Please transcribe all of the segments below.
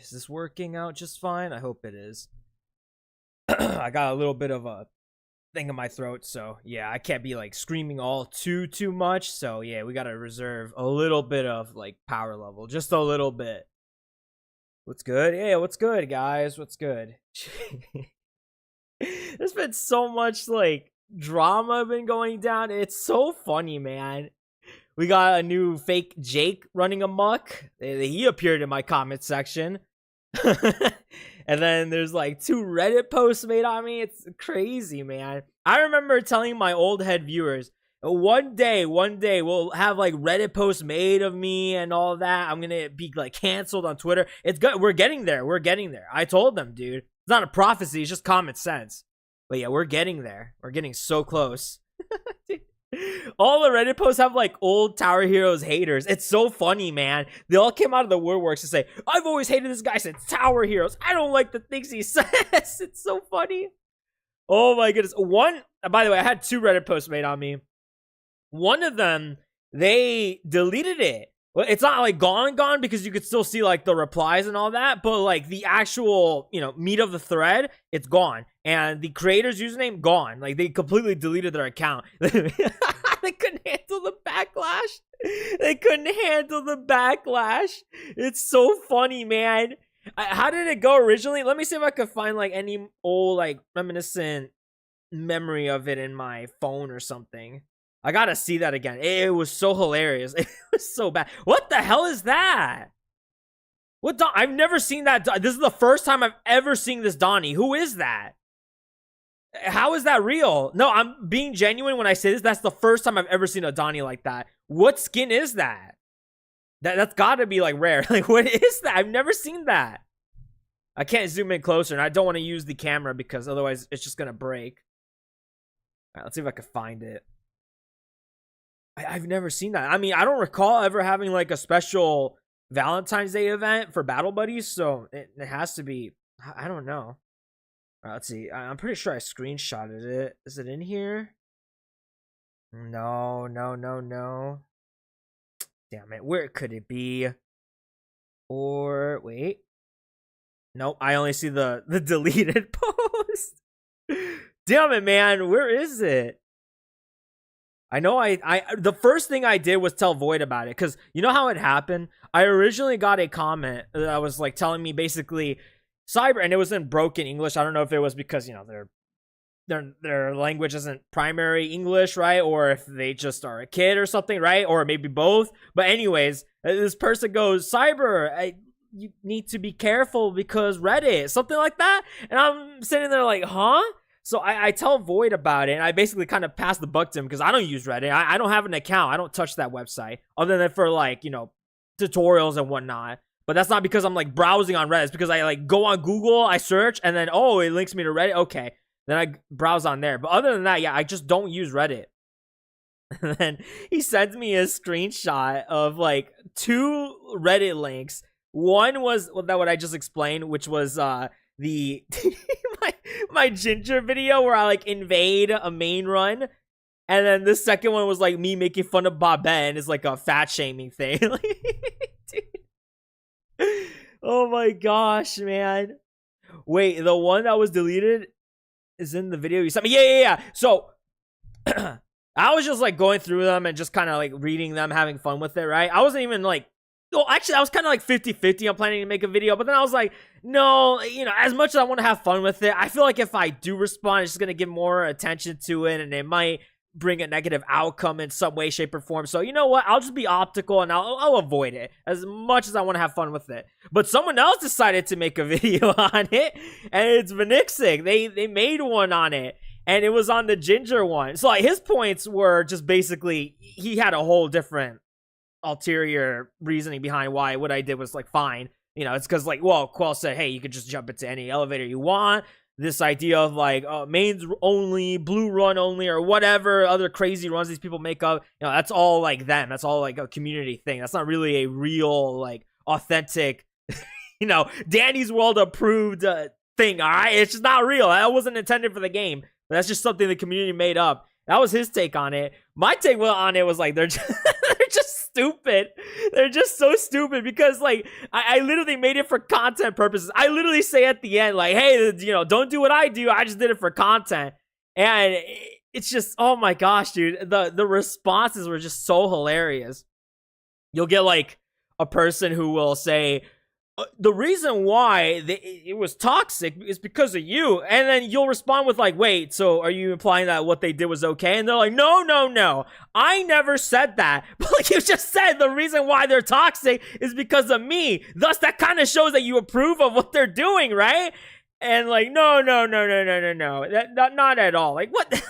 Is this working out just fine? I hope it is. I got a little bit of a thing in my throat, so yeah, I can't be like screaming all too much. So yeah, we gotta reserve a little bit of like power level, just a little bit. What's good? Yeah, what's good, guys? What's good? There's been so much like drama been going down. It's so funny, man. We got a new fake Jake running amok. He appeared in my comment section. And then there's like 2 Reddit posts made on me. It's crazy, man. I remember telling my old head viewers, one day we'll have like Reddit posts made of me and all that. I'm gonna be like canceled on Twitter. It's good. We're getting there. I told them, dude. It's not a prophecy. It's just common sense. But yeah, we're getting there. We're getting so close. All the Reddit posts have like old Tower Heroes haters. It's so funny, man. They all came out of the woodworks to say, I've always hated this guy since Tower Heroes. I don't like the things he says. It's so funny. Oh my goodness. By the way, I had 2 Reddit posts made on me. One of them, they deleted it. Well, it's not like gone because you could still see like the replies and all that, but like the actual, meat of the thread, it's gone. And the creator's username, gone. Like they completely deleted their account. They couldn't handle the backlash. It's so funny, man. How did it go originally? Let me see if I could find like any old like reminiscent memory of it in my phone or something. I gotta see that again. It was so hilarious. It was so bad. What the hell is that? I've never seen that. This is the first time I've ever seen this Donnie. Who is that? How is that real? No, I'm being genuine when I say this. That's the first time I've ever seen a Donnie like that. What skin is that? That's gotta be like rare. Like, what is that? I've never seen that. I can't zoom in closer, and I don't want to use the camera because otherwise it's just gonna break. All right, let's see if I can find it. I've never seen that. I mean, I don't recall ever having like a special Valentine's Day event for Battle Buddies, so it has to be. I don't know. All right, let's see. I'm pretty sure I screenshotted it. Is it in here? No. Damn it. Where could it be? Or wait. Nope, I only see the deleted post. Damn it, man. Where is it? I know the first thing I did was tell Void about it, because you know how it happened? I originally got a comment that was like telling me basically and it was in broken English. I don't know if it was because, their language isn't primary English, right? Or if they just are a kid or something, right? Or maybe both. But anyways, this person goes, Cyber, you need to be careful because Reddit, something like that. And I'm sitting there like, huh? So I tell Void about it, and I basically kind of pass the buck to him because I don't use Reddit. I don't have an account. I don't touch that website other than for like, tutorials and whatnot. But that's not because I'm like browsing on Reddit. It's because I like go on Google, I search, and then, oh, it links me to Reddit. Okay. Then I browse on there. But other than that, yeah, I just don't use Reddit. And then he sends me a screenshot of like 2 Reddit links. One was what I just explained, which was the my ginger video where I like invade a main run, and then the second one was like me making fun of Bobette, and it's like a fat shaming thing. Dude. Oh my gosh, man. Wait, the one that was deleted is in the video you sent me. Yeah. So I was just like going through them and just kind of like reading them, having fun with it, right? I wasn't even like, well, actually, I was kind of like 50-50 on planning to make a video, but then I was like, no, as much as I want to have fun with it, I feel like if I do respond, it's just going to give more attention to it, and it might bring a negative outcome in some way, shape, or form. So, you know what? I'll just be optical, and I'll avoid it as much as I want to have fun with it. But someone else decided to make a video on it, and it's Vanixig. They made one on it, and it was on the ginger one. So, like, his points were just basically, he had a whole different ulterior reasoning behind why what I did was like fine. It's because like, well, Quell said, hey, you could just jump into any elevator you want. This idea of like mains only, blue run only, or whatever other crazy runs these people make up, that's all like them. That's all like a community thing. That's not really a real like authentic Danny's World approved thing. All right, it's just not real. That wasn't intended for the game. But that's just something the community made up. That was his take on it. My take on it was like they're just, they're just stupid. They're just so stupid because like I literally made it for content purposes. I literally say at the end like, hey, don't do what I do. I just did it for content. And it's just, oh my gosh, dude. The responses were just so hilarious. You'll get like a person who will say, the reason why it was toxic is because of you. And then you'll respond with like, wait, so are you implying that what they did was okay? And they're like, no. I never said that. But like you just said, the reason why they're toxic is because of me. Thus, that kind of shows that you approve of what they're doing, right? And like, no. Not at all. Like, what?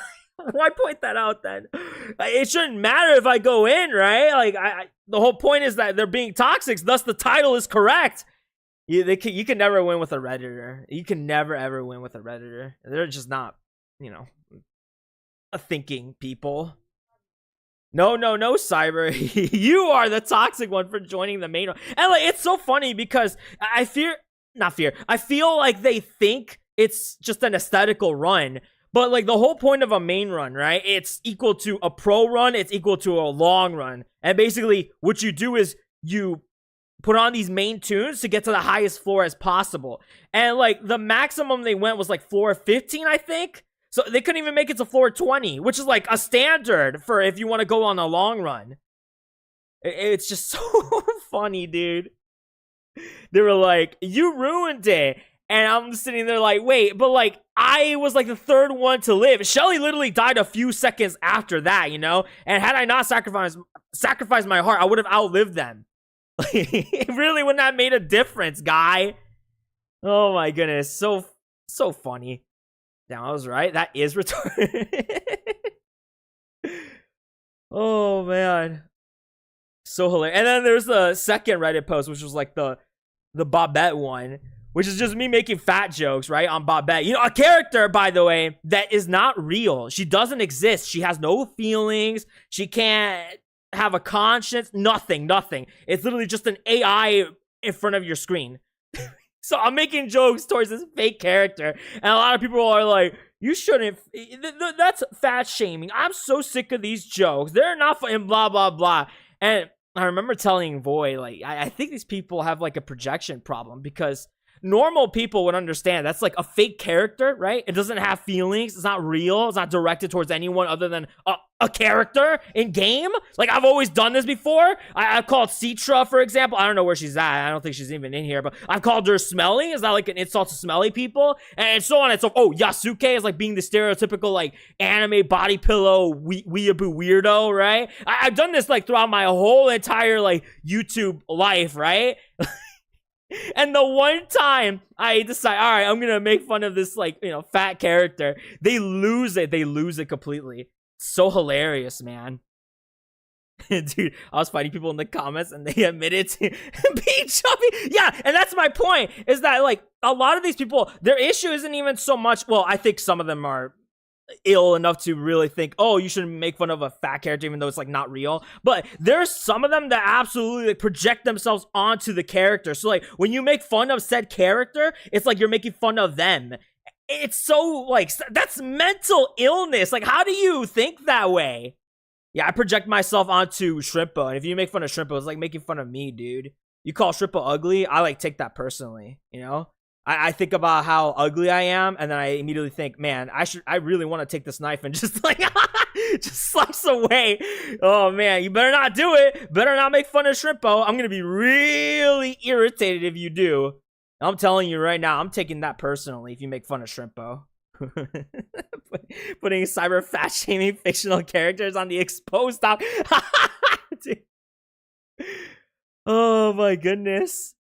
Why point that out then? It shouldn't matter if I go in, right? Like, the whole point is that they're being toxic. Thus, the title is correct. You can never win with a Redditor. You can never ever win with a Redditor. They're just not, a thinking people. No, Cyber. You are the toxic one for joining the main one. And like, it's so funny because I feel like they think it's just an aesthetical run. But like the whole point of a main run, right? It's equal to a pro run. It's equal to a long run. And basically what you do is you put on these main tunes to get to the highest floor as possible. And like the maximum they went was like floor 15, I think. So they couldn't even make it to floor 20, which is like a standard for if you want to go on a long run. It's just so funny, dude. They were like, you ruined it. And I'm sitting there like, wait, but like, I was like the third one to live. Shelly literally died a few seconds after that, And had I not sacrificed my heart, I would have outlived them. It really wouldn't have made a difference, guy. Oh my goodness, so funny. Damn, I was right. That is retarded. Oh man, so hilarious. And then there's the second Reddit post, which was like the Bobette one, which is just me making fat jokes, right, on Bobette. A character, by the way, that is not real. She doesn't exist. She has no feelings. She can't have a conscience. Nothing. It's literally just an AI in front of your screen. So I'm making jokes towards this fake character. And a lot of people are like, you shouldn't. That's fat shaming. I'm so sick of these jokes. They're not funny, blah, blah, blah. And I remember telling Voy, like, I think these people have like a projection problem because normal people would understand that's like a fake character, right? It doesn't have feelings. It's not real. It's not directed towards anyone other than a character in game. Like, I've always done this before. I've called Citra, for example. I don't know where she's at. I don't think she's even in here, but I've called her smelly. Is that like an insult to smelly people? And so on and so forth. Oh, Yasuke is like being the stereotypical like anime body pillow weeaboo weirdo, right? I've done this like throughout my whole entire like YouTube life, right? And the one time I decide, all right, I'm gonna make fun of this like fat character, they lose it completely. So hilarious, man. Dude, I was fighting people in the comments and they admitted to being chubby. Yeah, and that's my point, is that like a lot of these people, their issue isn't even so much, well, I think some of them are ill enough to really think, oh, you shouldn't make fun of a fat character even though it's like not real. But there's some of them that absolutely like, project themselves onto the character. So like when you make fun of said character, it's like you're making fun of them. It's so like, that's mental illness. Like, how do you think that way? Yeah, I project myself onto Shrimpo, and if you make fun of Shrimpo, it's like making fun of me, dude. You call Shrimpo ugly, I like take that personally, I think about how ugly I am, and then I immediately think, man, I really want to take this knife and just like, just slice away. Oh man, you better not do it. Better not make fun of Shrimpo. I'm gonna be really irritated if you do. I'm telling you right now, I'm taking that personally if you make fun of Shrimpo. Putting cyber fat shaming fictional characters on the exposed top. Oh my goodness.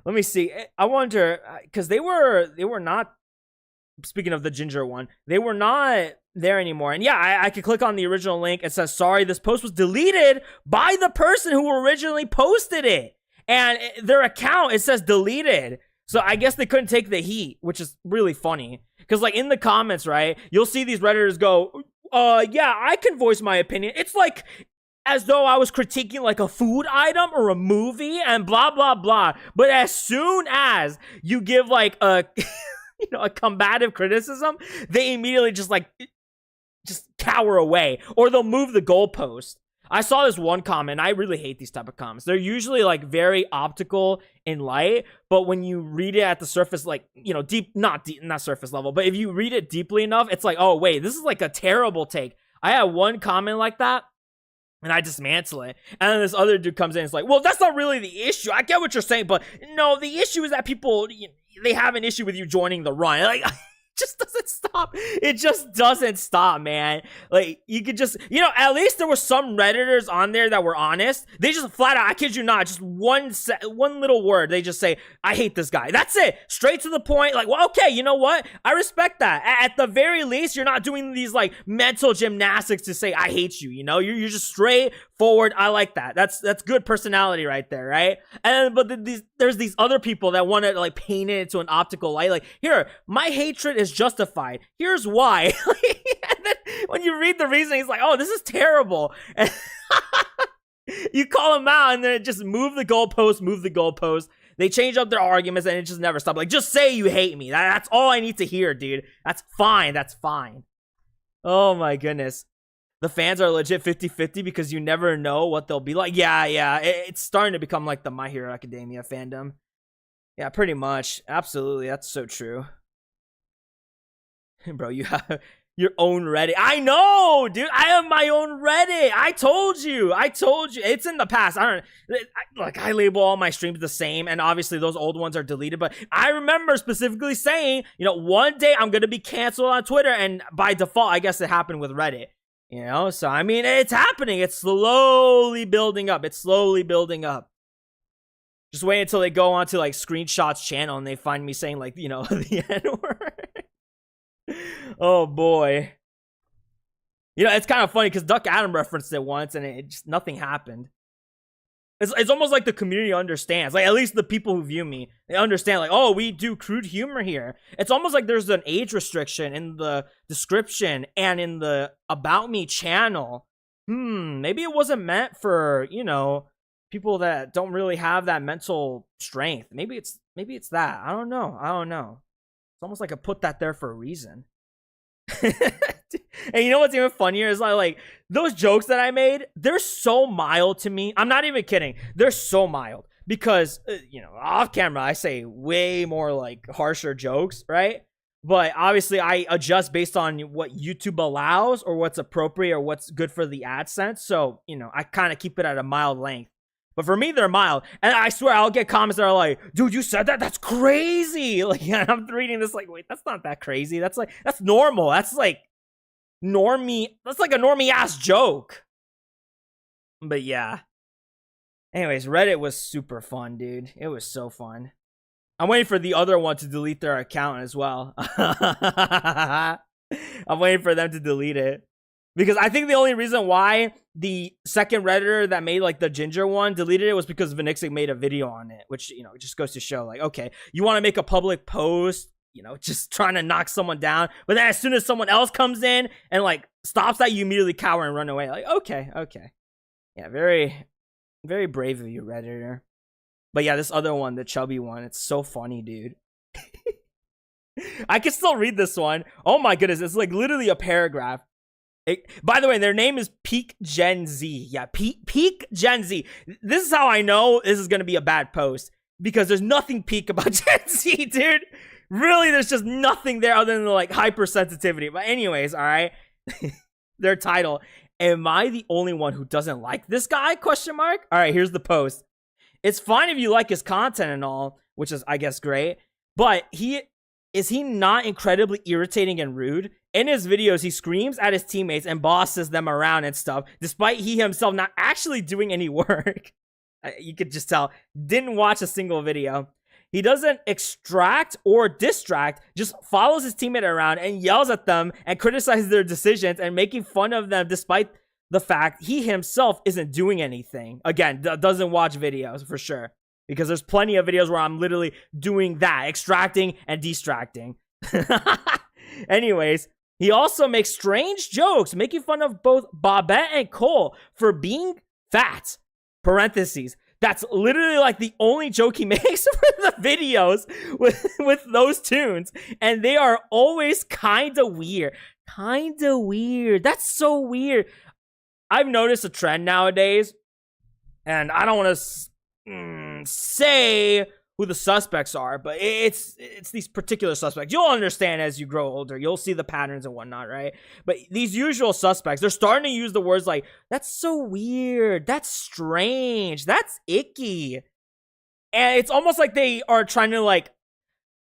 Let me see. I wonder, because they were not, speaking of the ginger one, they were not there anymore. And yeah, I could click on the original link. It says, sorry, this post was deleted by the person who originally posted it. And their account, it says deleted. So I guess they couldn't take the heat, which is really funny. Because like in the comments, right, you'll see these Redditors go, yeah, I can voice my opinion. It's like as though I was critiquing like a food item or a movie and blah, blah, blah. But as soon as you give like a, a combative criticism, they immediately just like just cower away, or they'll move the goalpost. I saw this one comment. I really hate these type of comments. They're usually like very optical and light, but when you read it at the surface, like, you know, not surface level, but if you read it deeply enough, it's like, oh wait, this is like a terrible take. I had one comment like that, and I dismantle it. And then this other dude comes in and is like, well, that's not really the issue. I get what you're saying, but no, the issue is that people, they have an issue with you joining the run. Like, just doesn't stop. It just doesn't stop, man. Like, you could just, you know, at least there were some Redditors on there that were honest. They just flat out, I kid you not, just one little word. They just say, I hate this guy. That's it. Straight to the point. Like, well, okay, you know what? I respect that. At the very least, you're not doing these like mental gymnastics to say, I hate you. You know, you're just straight forward. I like that. That's good personality right there, right? And but there's these other people that want to like paint it into an optical light. Like, here, my hatred is justified. Here's why. And then when you read the reason, he's like, oh, this is terrible. And you call him out, and then it just move the goalpost. They change up their arguments, and it just never stops. Like, just say you hate me. That's all I need to hear, dude. That's fine. Oh my goodness. The fans are legit 50-50 because you never know what they'll be like. Yeah. It's starting to become like the My Hero Academia fandom. Yeah, pretty much. Absolutely. That's so true. Bro, you have your own Reddit. I know, dude. I have my own Reddit. I told you. It's in the past. I label all my streams the same, and obviously those old ones are deleted, but I remember specifically saying, you know, one day I'm going to be canceled on Twitter, and by default, I guess it happened with Reddit. You know, so I mean, it's happening. It's slowly building up. Just wait until they go onto like Screenshot's channel and they find me saying like, you know, the N-word. Oh boy. You know, it's kind of funny because Duck Adam referenced it once and it just nothing happened. It's almost like the community understands. Like, at least the people who view me, they understand, like, oh, we do crude humor here. It's almost like there's an age restriction in the description and in the About Me channel. Maybe it wasn't meant for, you know, people that don't really have that mental strength. Maybe it's that. I don't know. It's almost like I put that there for a reason. And you know what's even funnier is like those jokes that I made, they're so mild to me. I'm not even kidding. They're so mild because, you know, off camera, I say way more like harsher jokes, right? But obviously I adjust based on what YouTube allows or what's appropriate or what's good for the AdSense. So, you know, I kind of keep it at a mild length. But for me, they're mild. And I swear, I'll get comments that are like, dude, you said that? That's crazy. Like, yeah, I'm reading this like, wait, that's not that crazy. That's normal. That's like normie. That's like a normie ass joke. But yeah. Anyways, Reddit was super fun, dude. It was so fun. I'm waiting for the other one to delete their account as well. I'm waiting for them to delete it. Because I think the only reason why the second Redditor that made like the ginger one deleted it was because Vinixic made a video on it, which, you know, it just goes to show like, okay, you want to make a public post, you know, just trying to knock someone down. But then as soon as someone else comes in and like stops that, you immediately cower and run away. Like, okay. Yeah, very, very brave of you, Redditor. But yeah, this other one, the chubby one, it's so funny, dude. I can still read this one. Oh my goodness, it's like literally a paragraph. By the way, their name is Peak Gen Z. Yeah, Peak Gen Z. This is how I know this is going to be a bad post. Because there's nothing peak about Gen Z, dude. Really, there's just nothing there other than like hypersensitivity. But anyways, all right. Their title. Am I the only one who doesn't like this guy? Question mark. All right, here's the post. It's fine if you like his content and all, which is, I guess, great. But is he not incredibly irritating and rude? In his videos, he screams at his teammates and bosses them around and stuff, despite he himself not actually doing any work. You could just tell. Didn't watch a single video. He doesn't extract or distract, just follows his teammate around and yells at them and criticizes their decisions and making fun of them despite the fact he himself isn't doing anything. Again, doesn't watch videos for sure. Because there's plenty of videos where I'm literally doing that, extracting and distracting. Anyways, he also makes strange jokes, making fun of both Bobette and Cole for being fat. Parentheses. That's literally like the only joke he makes for the videos with those tunes. And they are always kind of weird. kind of weird. That's so weird. I've noticed a trend nowadays, and I don't want to say who the suspects are, but it's these particular suspects. You'll understand as you grow older. You'll see the patterns and whatnot, right? But these usual suspects, they're starting to use the words like, that's so weird, that's strange, that's icky. And it's almost like they are trying to, like,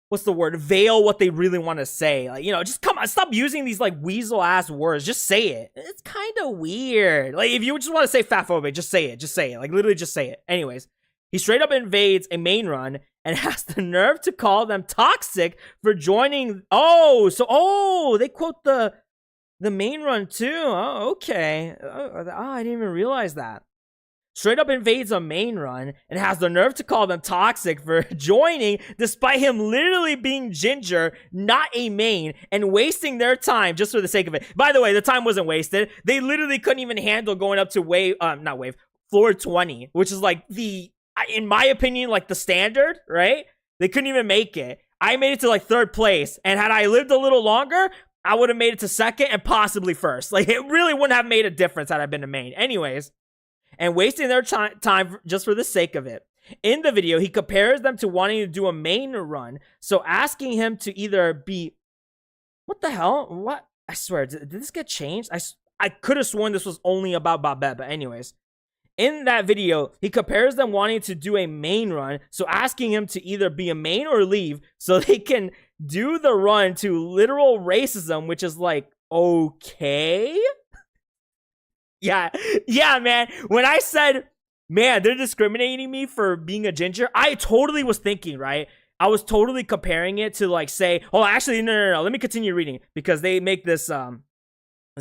what's the word? Veil what they really want to say. Like, you know, just come on, stop using these like weasel ass words. Just say it. It's kind of weird. Like, if you just want to say fatphobic, just say it. Just say it. Like, literally just say it. Anyways, he straight up invades a main run and has the nerve to call them toxic for joining. They quote the main run too. Oh, okay. I didn't even realize that. Straight up invades a main run and has the nerve to call them toxic for joining, despite him literally being ginger, not a main, and wasting their time just for the sake of it. By the way, the time wasn't wasted. They literally couldn't even handle going up to floor 20, which is like in my opinion, like the standard, right? They couldn't even make it. I made it to like 3rd place, and had I lived a little longer, I would have made it to 2nd and possibly 1st. Like, it really wouldn't have made a difference had I been a main. Anyways, and wasting their time just for the sake of it. In the video, he compares them to wanting to do a main run, so asking him to either be... What the hell? What? I swear, did this get changed? I could have sworn this was only about Babette, but anyways. In that video, he compares them wanting to do a main run, so asking him to either be a main or leave so they can do the run to literal racism, which is like, okay? Yeah, man. When I said, man, they're discriminating me for being a ginger, I totally was thinking, right? I was totally comparing it to, like, say, oh, actually, no. Let me continue reading, because they make this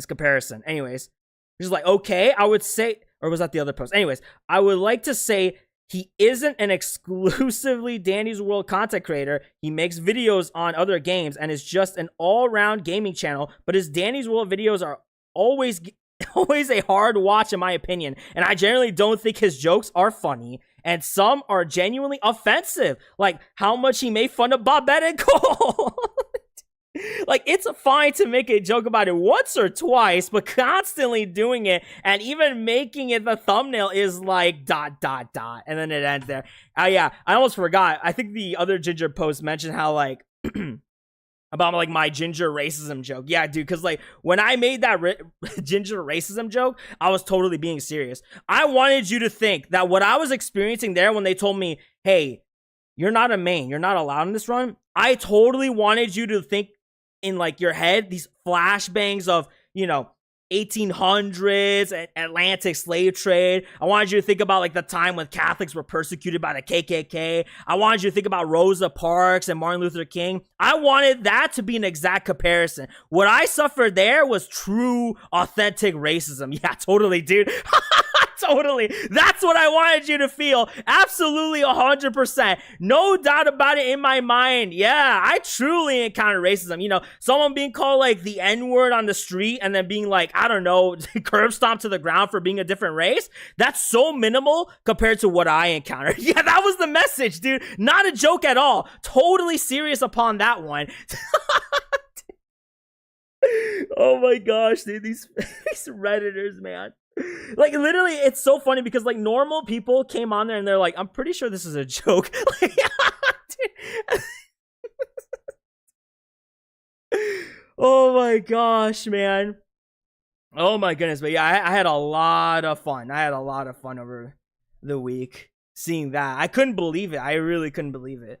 comparison. Anyways, he's like, okay, I would say... Or was that the other post? Anyways, I would like to say he isn't an exclusively Danny's World content creator. He makes videos on other games and is just an all-around gaming channel. But his Danny's World videos are always a hard watch in my opinion. And I generally don't think his jokes are funny. And some are genuinely offensive. Like how much he made fun of Babette and Cole. Like, it's fine to make a joke about it once or twice, but constantly doing it and even making it the thumbnail is like ... And then it ends there. Yeah, I almost forgot. I think the other ginger post mentioned how, like, about, like, my ginger racism joke. Yeah, dude, because, like, when I made that ginger racism joke, I was totally being serious. I wanted you to think that what I was experiencing there when they told me, hey, you're not a main, you're not allowed in this run, I totally wanted you to think in, like, your head, these flashbangs of, you know, 1800s, Atlantic slave trade. I wanted you to think about, like, the time when Catholics were persecuted by the KKK. I wanted you to think about Rosa Parks and Martin Luther King. I wanted that to be an exact comparison. What I suffered there was true, authentic racism. Yeah, totally, dude. Totally. That's what I wanted you to feel. Absolutely 100%. No doubt about it in my mind. Yeah, I truly encountered racism. You know, someone being called like the N-word on the street and then being like, I don't know, curb stomped to the ground for being a different race. That's so minimal compared to what I encountered. Yeah, that was the message, dude. Not a joke at all. Totally serious upon that one. Oh my gosh, dude. These Redditors, man. Like, literally, it's so funny because, like, normal people came on there and they're like, I'm pretty sure this is a joke. Like, oh my gosh, man. Oh my goodness. But yeah, I had a lot of fun. I had a lot of fun over the week seeing that. I couldn't believe it. I really couldn't believe it.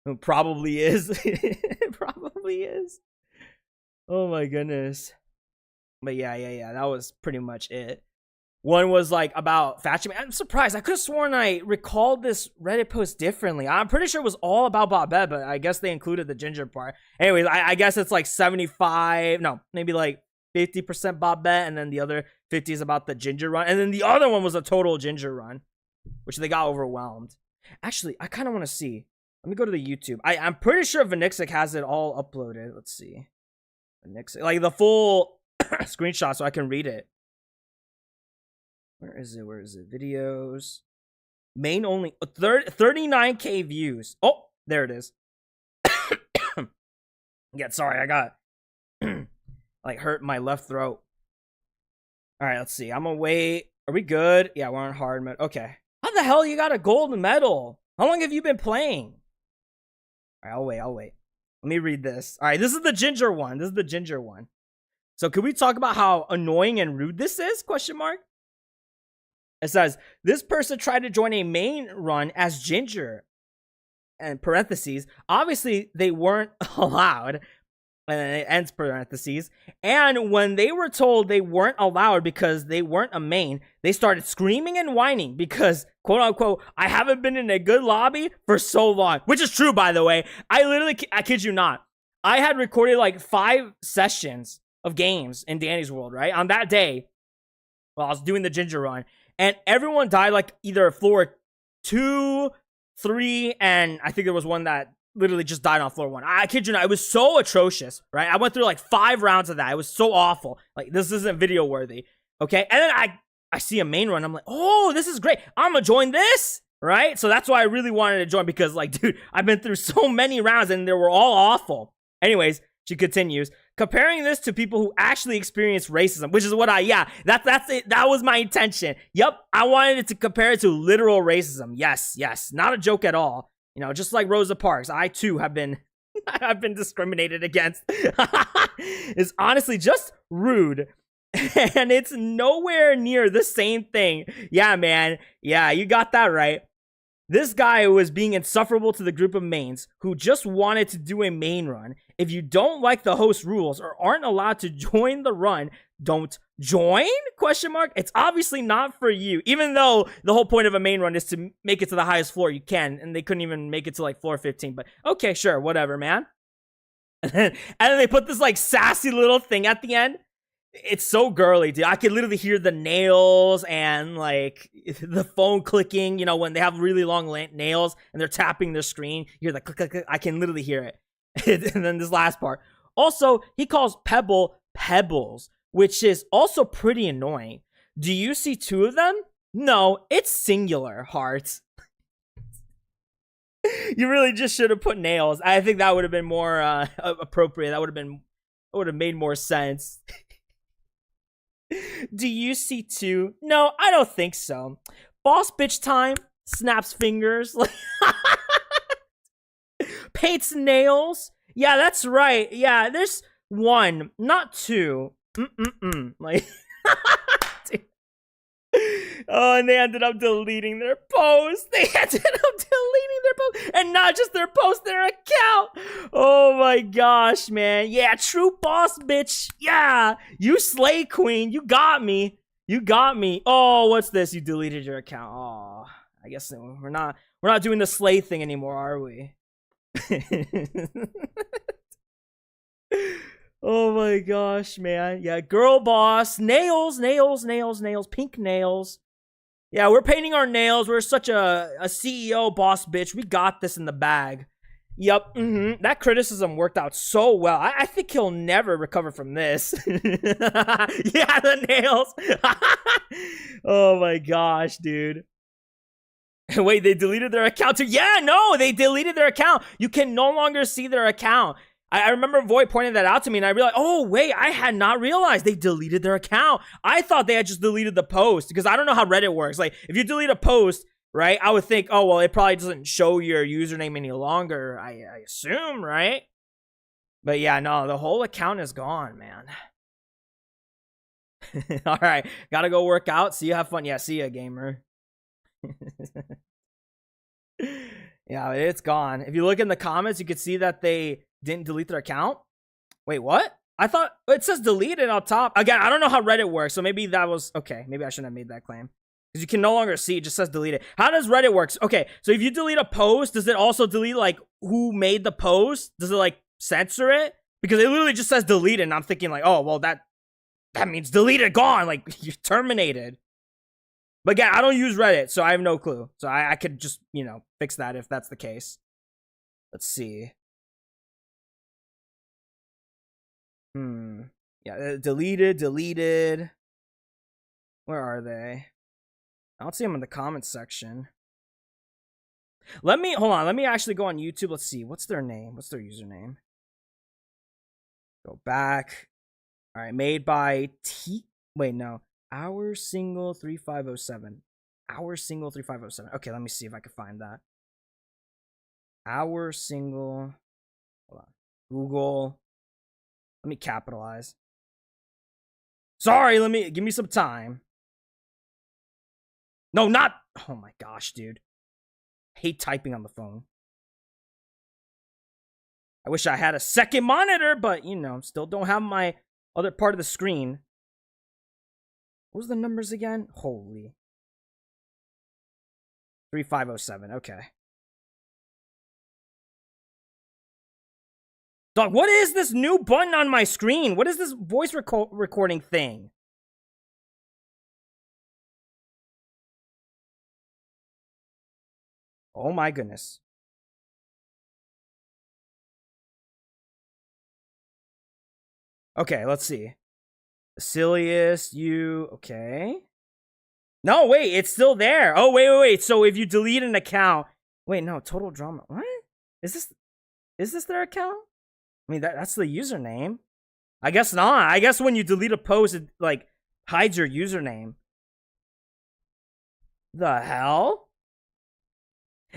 It probably is. It probably is. Oh my goodness. But yeah, that was pretty much it. One was like about fat shaming. I'm surprised. I could have sworn I recalled this Reddit post differently. I'm pretty sure it was all about Babette, but I guess they included the ginger part. Anyways, I guess it's like 75, no, maybe like 50% Babette, and then the other 50 is about the ginger run. And then the other one was a total ginger run, which they got overwhelmed. Actually, I kind of want to see. Let me go to the YouTube. I'm pretty sure Vanixic has it all uploaded. Let's see. Vanixic, like the full screenshot so I can read it. Where is it? Videos. Main only. 39K views. Oh, there it is. Yeah, sorry, I got like hurt my left throat. All right, let's see. I'm gonna wait. Are we good? Yeah, we're on hard mode. Okay. How the hell you got a gold medal? How long have you been playing? All right, I'll wait. Let me read this. All right, this is the ginger one. So can we talk about how annoying and rude this is? Question mark. It says, this person tried to join a main run as ginger. And parentheses. Obviously, they weren't allowed. And then it ends parentheses. And when they were told they weren't allowed because they weren't a main, they started screaming and whining because, quote unquote, I haven't been in a good lobby for so long. Which is true, by the way. I kid you not. I had recorded like 5 sessions of games in Danny's World, right? On that day, while I was doing the ginger run. And everyone died like either floor 2, 3, and I think there was one that literally just died on floor 1. I kid you not, it was so atrocious, right? I went through like 5 rounds of that. It was so awful. Like, this isn't video worthy, okay? And then I see a main run. I'm like, oh, this is great. I'm gonna join this, right? So that's why I really wanted to join because, like, dude, I've been through so many rounds and they were all awful. Anyways, she continues. Comparing this to people who actually experience racism, which is what that's it. That was my intention. Yep, I wanted it to compare it to literal racism. Yes, not a joke at all. You know, just like Rosa Parks, I too have been I've been discriminated against. It's honestly just rude. And it's nowhere near the same thing. Yeah, man. Yeah, you got that right. This guy was being insufferable to the group of mains who just wanted to do a main run. If you don't like the host rules or aren't allowed to join the run, don't join? Question mark. It's obviously not for you. Even though the whole point of a main run is to make it to the highest floor you can, and they couldn't even make it to like floor 15. But okay, sure, whatever, man. And then they put this like sassy little thing at the end. It's so girly, dude. I can literally hear the nails and like the phone clicking, you know, when they have really long nails and they're tapping their screen. You hear the click, click, click. I can literally hear it. And then this last part. Also, he calls Pebble Pebbles, which is also pretty annoying. Do you see 2 of them? No, it's singular, hearts. You really just should have put nails. I think that would have been more appropriate. That would have made more sense. Do you see 2? No, I don't think so. Boss bitch time. Snaps fingers. Paints nails. Yeah, that's right. Yeah, there's 1, not 2. Like, oh, and they ended up deleting their post. And not just their post, their account. Oh my gosh, man. Yeah, true boss bitch. Yeah, you slay queen. You got me. Oh, what's this? You deleted your account. Oh, I guess we're not doing the slay thing anymore, are we? Oh my gosh, man. Yeah, girl boss. Nails. Pink nails. Yeah, we're painting our nails. We're such a CEO boss bitch. We got this in the bag. Yep. That criticism worked out so well. I think he'll never recover from this. Yeah, the nails. Oh my gosh, dude. Wait, they deleted their account too? Yeah, no, they deleted their account. You can no longer see their account. I remember Void pointing that out to me, and I realized, oh, wait, I had not realized they deleted their account. I thought they had just deleted the post, because I don't know how Reddit works. Like, if you delete a post, right, I would think, oh, well, it probably doesn't show your username any longer, I assume, right? But yeah, no, the whole account is gone, man. All right, gotta go work out. See you, have fun. Yeah, see ya, gamer. Yeah, it's gone. If you look in the comments, you can see that they didn't delete their account. Wait, what? I thought it says deleted on top. Again, I don't know how Reddit works, so maybe that was okay. Maybe I shouldn't have made that claim because you can no longer see. It just says deleted. How does Reddit works? Okay, so if you delete a post, does it also delete like who made the post? Does it like censor it? Because it literally just says deleted, and I'm thinking like, oh, well, that means deleted, gone, like you're terminated. But yeah, I don't use Reddit, so I have no clue. So I could just, you know, fix that if that's the case. Let's see. Yeah, deleted. Where are they? I don't see them in the comments section. Hold on. Let me actually go on YouTube. Let's see. What's their name? What's their username? Go back. All right, made by T. Wait, no. Our single 3507. Our single 3507. Okay, let me see if I can find that. Our single. Hold on. Google. Let me capitalize. Sorry, give me some time. No, not. Oh my gosh, dude. I hate typing on the phone. I wish I had a second monitor, but you know, still don't have my other part of the screen. What was the numbers again? Holy. 3507. Okay. Dog, what is this new button on my screen? What is this voice recording thing? Oh my goodness. Okay, let's see. Silliest, you... Okay. No, wait, it's still there. Oh, wait. So if you delete an account... Wait, no, total drama. What? Is this their account? I mean, that's the username. I guess not. I guess when you delete a post, it, like, hides your username. The hell?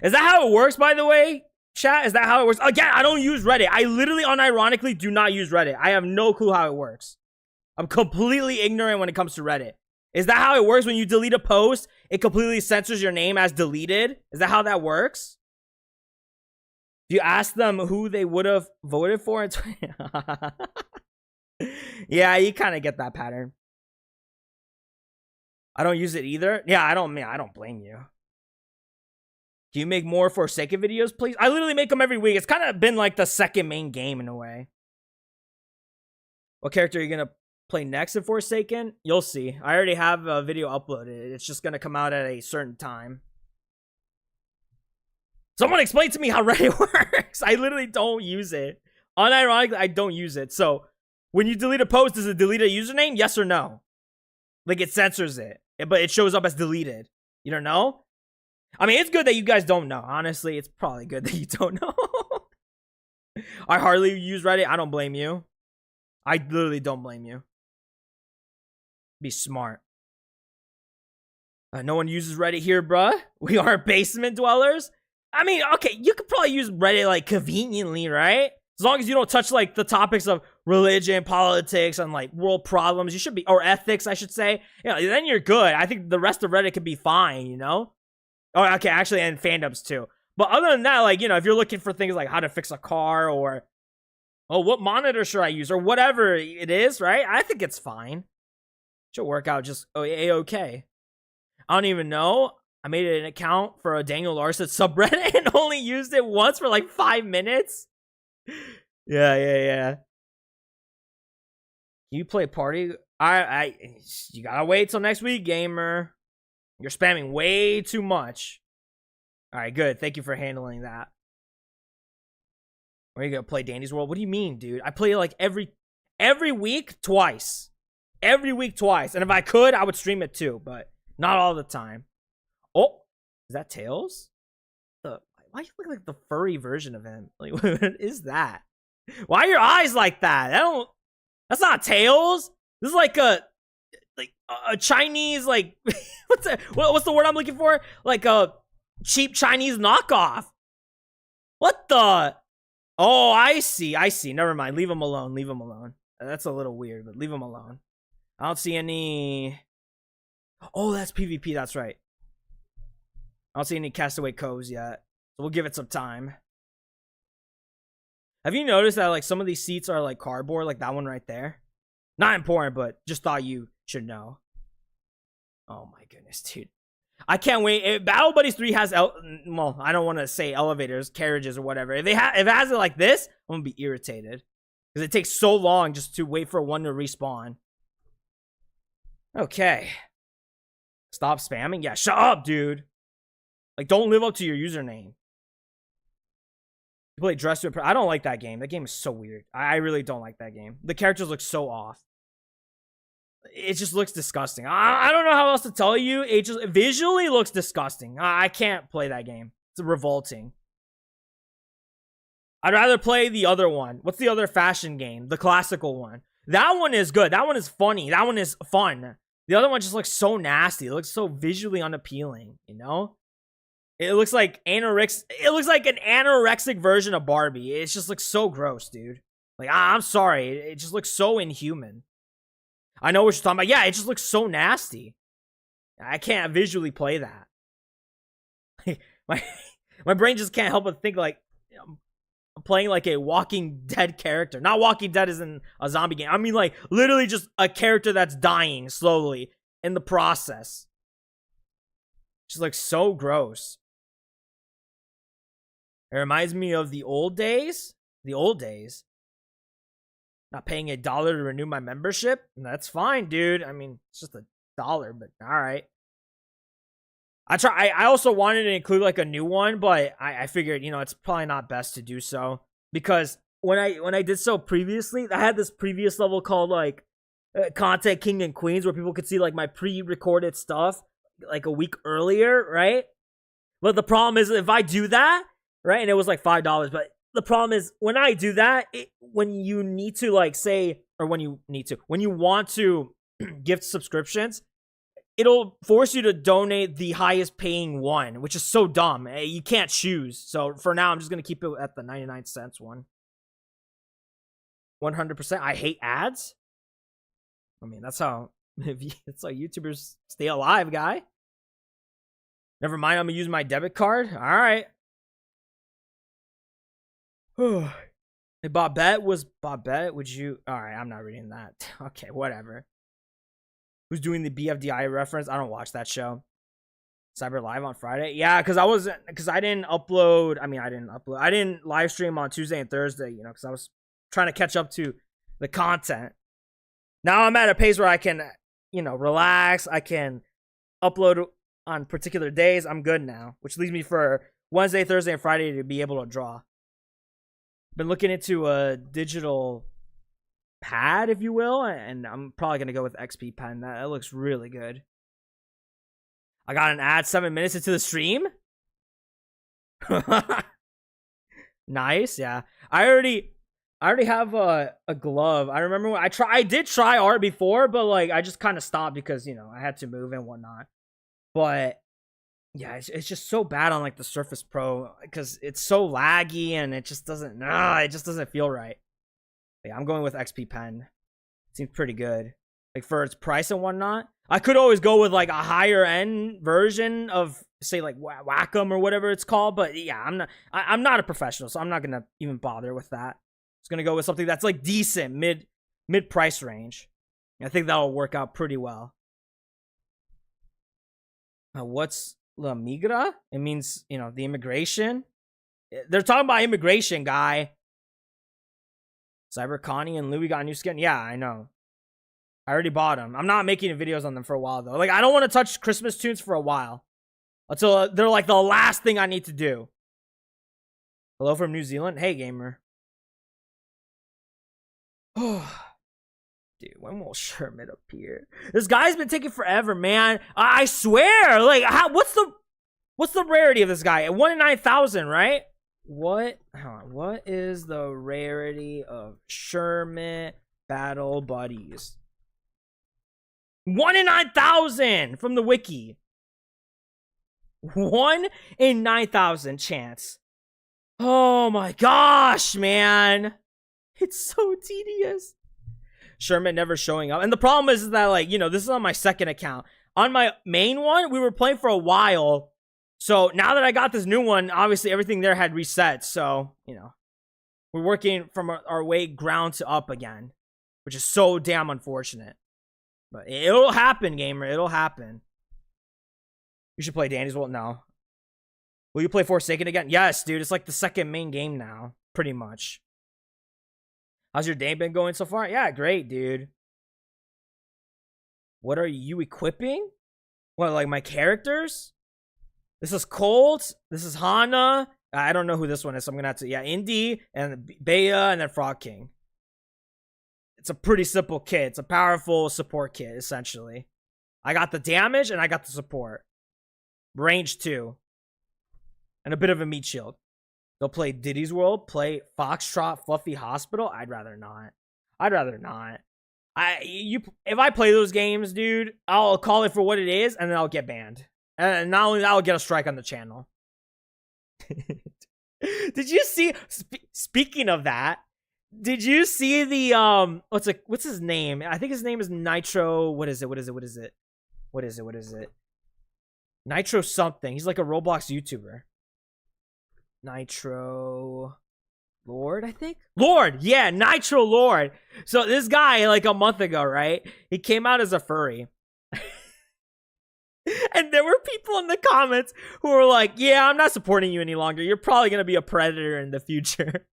Is that how it works, by the way? Chat, is that how it works? Again, I don't use Reddit. I literally, unironically, do not use Reddit. I have no clue how it works. I'm completely ignorant when it comes to Reddit. Is that how it works? When you delete a post, it completely censors your name as deleted? Is that how that works? Do you ask them who they would have voted for? Yeah, you kind of get that pattern. I don't use it either. Yeah, I don't blame you. Can you make more Forsaken videos, please? I literally make them every week. It's kind of been like the second main game in a way. What character are you going to play next in Forsaken? You'll see. I already have a video uploaded. It's just going to come out at a certain time. Someone explain to me how Reddit works. I literally don't use it. Unironically, I don't use it. So, when you delete a post, does it delete a username? Yes or no? Like, it censors it. But it shows up as deleted. You don't know? I mean, it's good that you guys don't know. Honestly, it's probably good that you don't know. I hardly use Reddit. I don't blame you. I literally don't blame you. Be smart. No one uses Reddit here, bruh. We are basement dwellers. I mean, okay, you could probably use Reddit, like, conveniently, right? As long as you don't touch, like, the topics of religion, politics, and, like, world problems. You should be, or ethics, I should say. You know, then you're good. I think the rest of Reddit could be fine, you know? Oh, okay, actually, and fandoms too. But other than that, like, you know, if you're looking for things like how to fix a car or, oh, what monitor should I use or whatever it is, right? I think it's fine. Should work out just A-okay. I don't even know. I made an account for a Daniel Larson subreddit and only used it once for like 5 minutes. Yeah. You play party? You gotta wait till next week, gamer. You're spamming way too much. All right, good. Thank you for handling that. Are you gonna play Dandy's World? What do you mean, dude? I play like every week twice. Every week twice. And if I could, I would stream it too, but not all the time. Oh, is that Tails? Why do you look like the furry version of him? Like, what is that? Why are your eyes like that? That's not Tails. This is like a Chinese, like, what's the word I'm looking for? Like a cheap Chinese knockoff. What the? Oh, I see. Never mind. Leave him alone. That's a little weird, but leave him alone. I don't see any. Oh, that's PvP. That's right. I don't see any Castaway Coves yet. So we'll give it some time. Have you noticed that, like, some of these seats are, like, cardboard? Like that one right there? Not important, but just thought you should know. Oh, my goodness, dude. I can't wait. Battle Buddies 3 has, well, I don't want to say elevators, carriages, or whatever. If it has it like this, I'm going to be irritated. Because it takes so long just to wait for one to respawn. Okay. Stop spamming? Yeah, shut up, dude. Like, don't live up to your username. You play Dress to Impress. I don't like that game. That game is so weird. I really don't like that game. The characters look so off. It just looks disgusting. I don't know how else to tell you. It just visually looks disgusting. I can't play that game. It's revolting. I'd rather play the other one. What's the other fashion game? The classical one. That one is good. That one is funny. That one is fun. The other one just looks so nasty. It looks so visually unappealing, you know? It looks like it looks like an anorexic version of Barbie. It just looks so gross, dude. Like, I'm sorry. It just looks so inhuman. I know what you're talking about. Yeah, it just looks so nasty. I can't visually play that. my brain just can't help but think like I'm playing like a Walking Dead character. Not Walking Dead is in a zombie game. I mean like literally just a character that's dying slowly in the process. Just looks so gross. It reminds me of the old days. The old days. Not paying $1 to renew my membership. That's fine, dude. I mean, it's just $1, but all right. I also wanted to include like a new one, but I figured, you know, it's probably not best to do so because when I did so previously, I had this previous level called like Content King and Queens where people could see like my pre-recorded stuff like a week earlier, right? But the problem is if I do that, right, and it was like $5, but the problem is when I do that, when you need to like say, or when you want to gift subscriptions, it'll force you to donate the highest paying one, which is so dumb. You can't choose. So for now, I'm just going to keep it at the 99 cents one. 100%. I hate ads. I mean, that's how YouTubers stay alive, guy. Never mind, I'm going to use my debit card. All right. Hey, Bobette, would you... Alright, I'm not reading that. Okay, whatever. Who's doing the BFDI reference? I don't watch that show. Cyber Live on Friday? Yeah, because I didn't upload... I didn't live stream on Tuesday and Thursday, you know, because I was trying to catch up to the content. Now I'm at a pace where I can, you know, relax. I can upload on particular days. I'm good now, which leaves me for Wednesday, Thursday, and Friday to be able to draw. Been looking into a digital pad, if you will, and I'm probably going to go with XP pen. That looks really good. I got an ad 7 minutes into the stream. Nice, yeah. I already have a glove. I remember when I did try art before, but like I just kind of stopped because, you know, I had to move and whatnot. But yeah, it's just so bad on like the Surface Pro because it's so laggy and it just doesn't feel right. Yeah, I'm going with XP pen. It seems pretty good. Like for its price and whatnot. I could always go with like a higher end version of say like Wacom or whatever it's called, but yeah, I'm not a professional, so I'm not gonna even bother with that. Just gonna go with something that's like decent, mid price range. I think that'll work out pretty well. What's La Migra? It means, you know, the immigration. They're talking about immigration, guy. Cyber Connie and Louis got a new skin. Yeah, I know. I already bought them. I'm not making videos on them for a while, though. Like, I don't want to touch Christmas tunes for a while. Until they're, like, the last thing I need to do. Hello from New Zealand. Hey, gamer. Dude, when will Shermit appear? This guy's been taking forever, man. I swear. Like, what's the rarity of this guy? 1 in 9,000, right? What is the rarity of Shermit Battle Buddies? 1 in 9,000 from the wiki. 1 in 9,000 chance. Oh my gosh, man. It's so tedious. Shermit never showing up. And the problem is that, like, you know, this is on my second account. On my main one, we were playing for a while. So now that I got this new one, obviously everything there had reset. So, you know, we're working from our way ground to up again, which is so damn unfortunate. But it'll happen, gamer. It'll happen. You should play Danny's World. No. Will you play Forsaken again? Yes, dude. It's like the second main game now, pretty much. How's your day been going so far? Yeah, great, dude. What are you equipping? What, like my characters? This is Colt. This is Hana. I don't know who this one is, so I'm going to have to... Yeah, Indy, and Bea, and then Frog King. It's a pretty simple kit. It's a powerful support kit, essentially. I got the damage, and I got the support. Range 2. And a bit of a meat shield. They'll play Diddy's World, play Foxtrot, Fluffy Hospital. I'd rather not. If I play those games, dude, I'll call it for what it is, and then I'll get banned. And not only that, I'll get a strike on the channel. Did you see? Speaking of that, did you see the what's his name? I think his name is Nitro. What is it? Nitro something. He's like a Roblox YouTuber. Nitro Lord, I think? Lord, yeah, Nitro Lord. So this guy, like a month ago, right? He came out as a furry. And there were people in the comments who were like, yeah, I'm not supporting you any longer. You're probably going to be a predator in the future.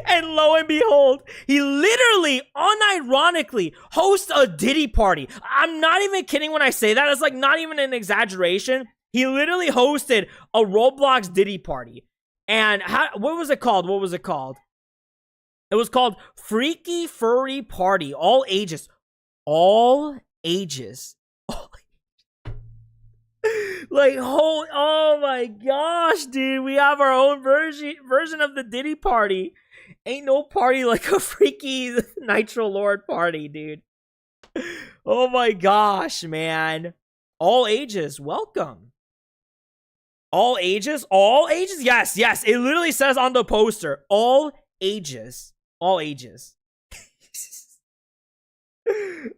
And lo and behold, he literally, unironically, hosts a Diddy party. I'm not even kidding when I say that. It's like not even an exaggeration. He literally hosted a Roblox Diddy party. And what was it called? It was called Freaky Furry Party. All ages. All ages. Like, oh my gosh, dude. We have our own version of the Diddy party. Ain't no party like a freaky Nitro Lord party, dude. Oh my gosh, man. All ages, welcome. All ages? All ages? Yes. It literally says on the poster, all ages. All ages.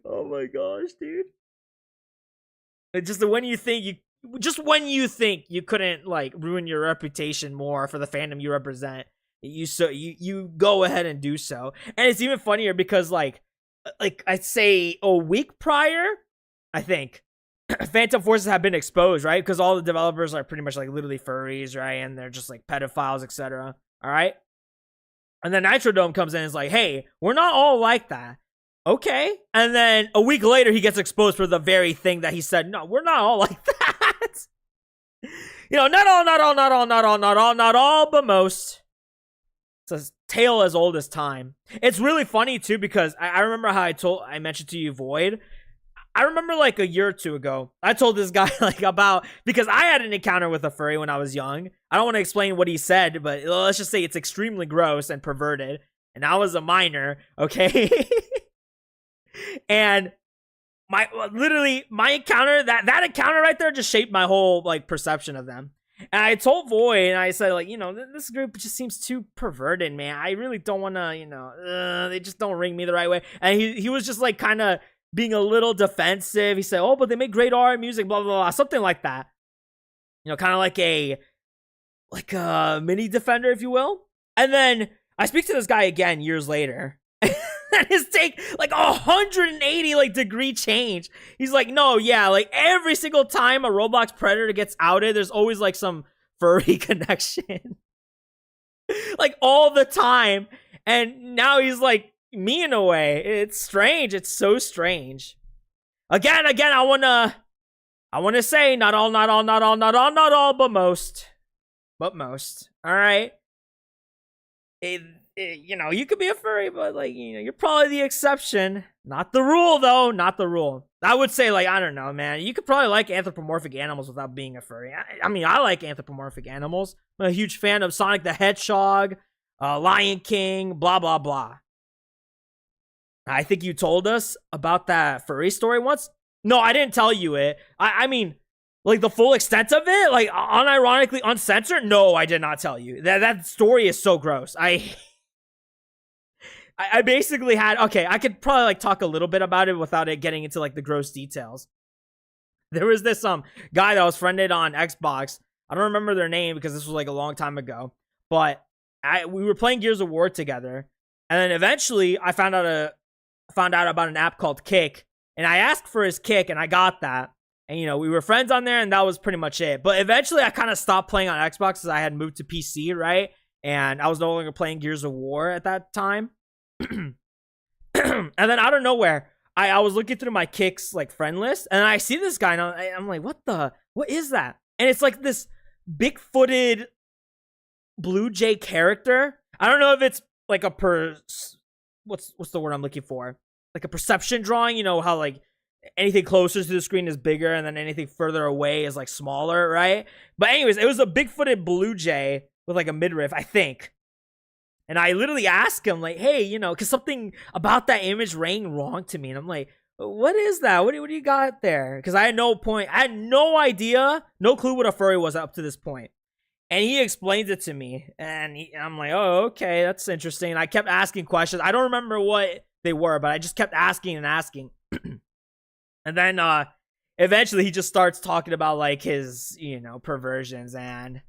Oh my gosh, dude. It's just when you think you couldn't like ruin your reputation more for the fandom you represent, you go ahead and do so. And it's even funnier because like I'd say a week prior, I think Phantom Forces have been exposed, right? Because all the developers are pretty much like literally furries, right? And they're just like pedophiles, etc. All right. And then Nitrodome comes in and is like, hey, we're not all like that. Okay. And then a week later, he gets exposed for the very thing that he said, no, we're not all like that. You know, not all, but most. It's a tale as old as time. It's really funny, too, because I remember how I mentioned to you, Void. I remember like a year or two ago, I told this guy like about, because I had an encounter with a furry when I was young. I don't want to explain what he said, but let's just say it's extremely gross and perverted. And I was a minor, okay? And my encounter, that encounter right there just shaped my whole like perception of them. And I told Void, and I said, like, you know, this group just seems too perverted, man. I really don't want to, you know, they just don't ring me the right way. And he was just like kind of being a little defensive. He said, oh, but they make great art, music, blah, blah, blah, something like that. You know, kind of like a mini defender, if you will. And then I speak to this guy again years later. And his take, like 180 like degree change. He's like, no, yeah, like every single time a Roblox predator gets outed, there's always like some furry connection. Like all the time. And now he's like me in a way. It's strange. It's so strange. Again, I wanna say not all, but most. But most. All right. You know, you could be a furry, but like, you know, you're probably the exception. Not the rule, though. Not the rule. I would say, like, I don't know, man. You could probably like anthropomorphic animals without being a furry. I mean, I like anthropomorphic animals. I'm a huge fan of Sonic the Hedgehog, Lion King, blah, blah, blah. I think you told us about that furry story once. No, I didn't tell you it. I mean, like the full extent of it, like unironically uncensored. No, I did not tell you. That story is so gross. I basically had, okay, I could probably like talk a little bit about it without it getting into like the gross details. There was this guy that was friended on Xbox. I don't remember their name because this was like a long time ago, but we were playing Gears of War together, and then eventually I found out about an app called Kick, and I asked for his Kick, and I got that, and you know, we were friends on there, and that was pretty much it. But eventually I kind of stopped playing on Xbox because I had moved to PC, right? And I was no longer playing Gears of War at that time. And then out of nowhere, I was looking through my Kicks like friend list, and I see this guy, and I'm like, what is that? And it's like this big-footed blue jay character. I don't know if it's like what's the word I'm looking for? Like a perception drawing, you know how like anything closer to the screen is bigger, and then anything further away is like smaller, right? But anyways, it was a big-footed blue jay with like a midriff, I think. And I literally asked him, like, hey, you know, because something about that image rang wrong to me. And I'm like, what is that? What do you got there? Because I had no idea, no clue what a furry was up to this point. And he explains it to me. And I'm like, oh, okay, that's interesting. And I kept asking questions. I don't remember what they were, but I just kept asking and asking. And then eventually he just starts talking about like his, you know, perversions. And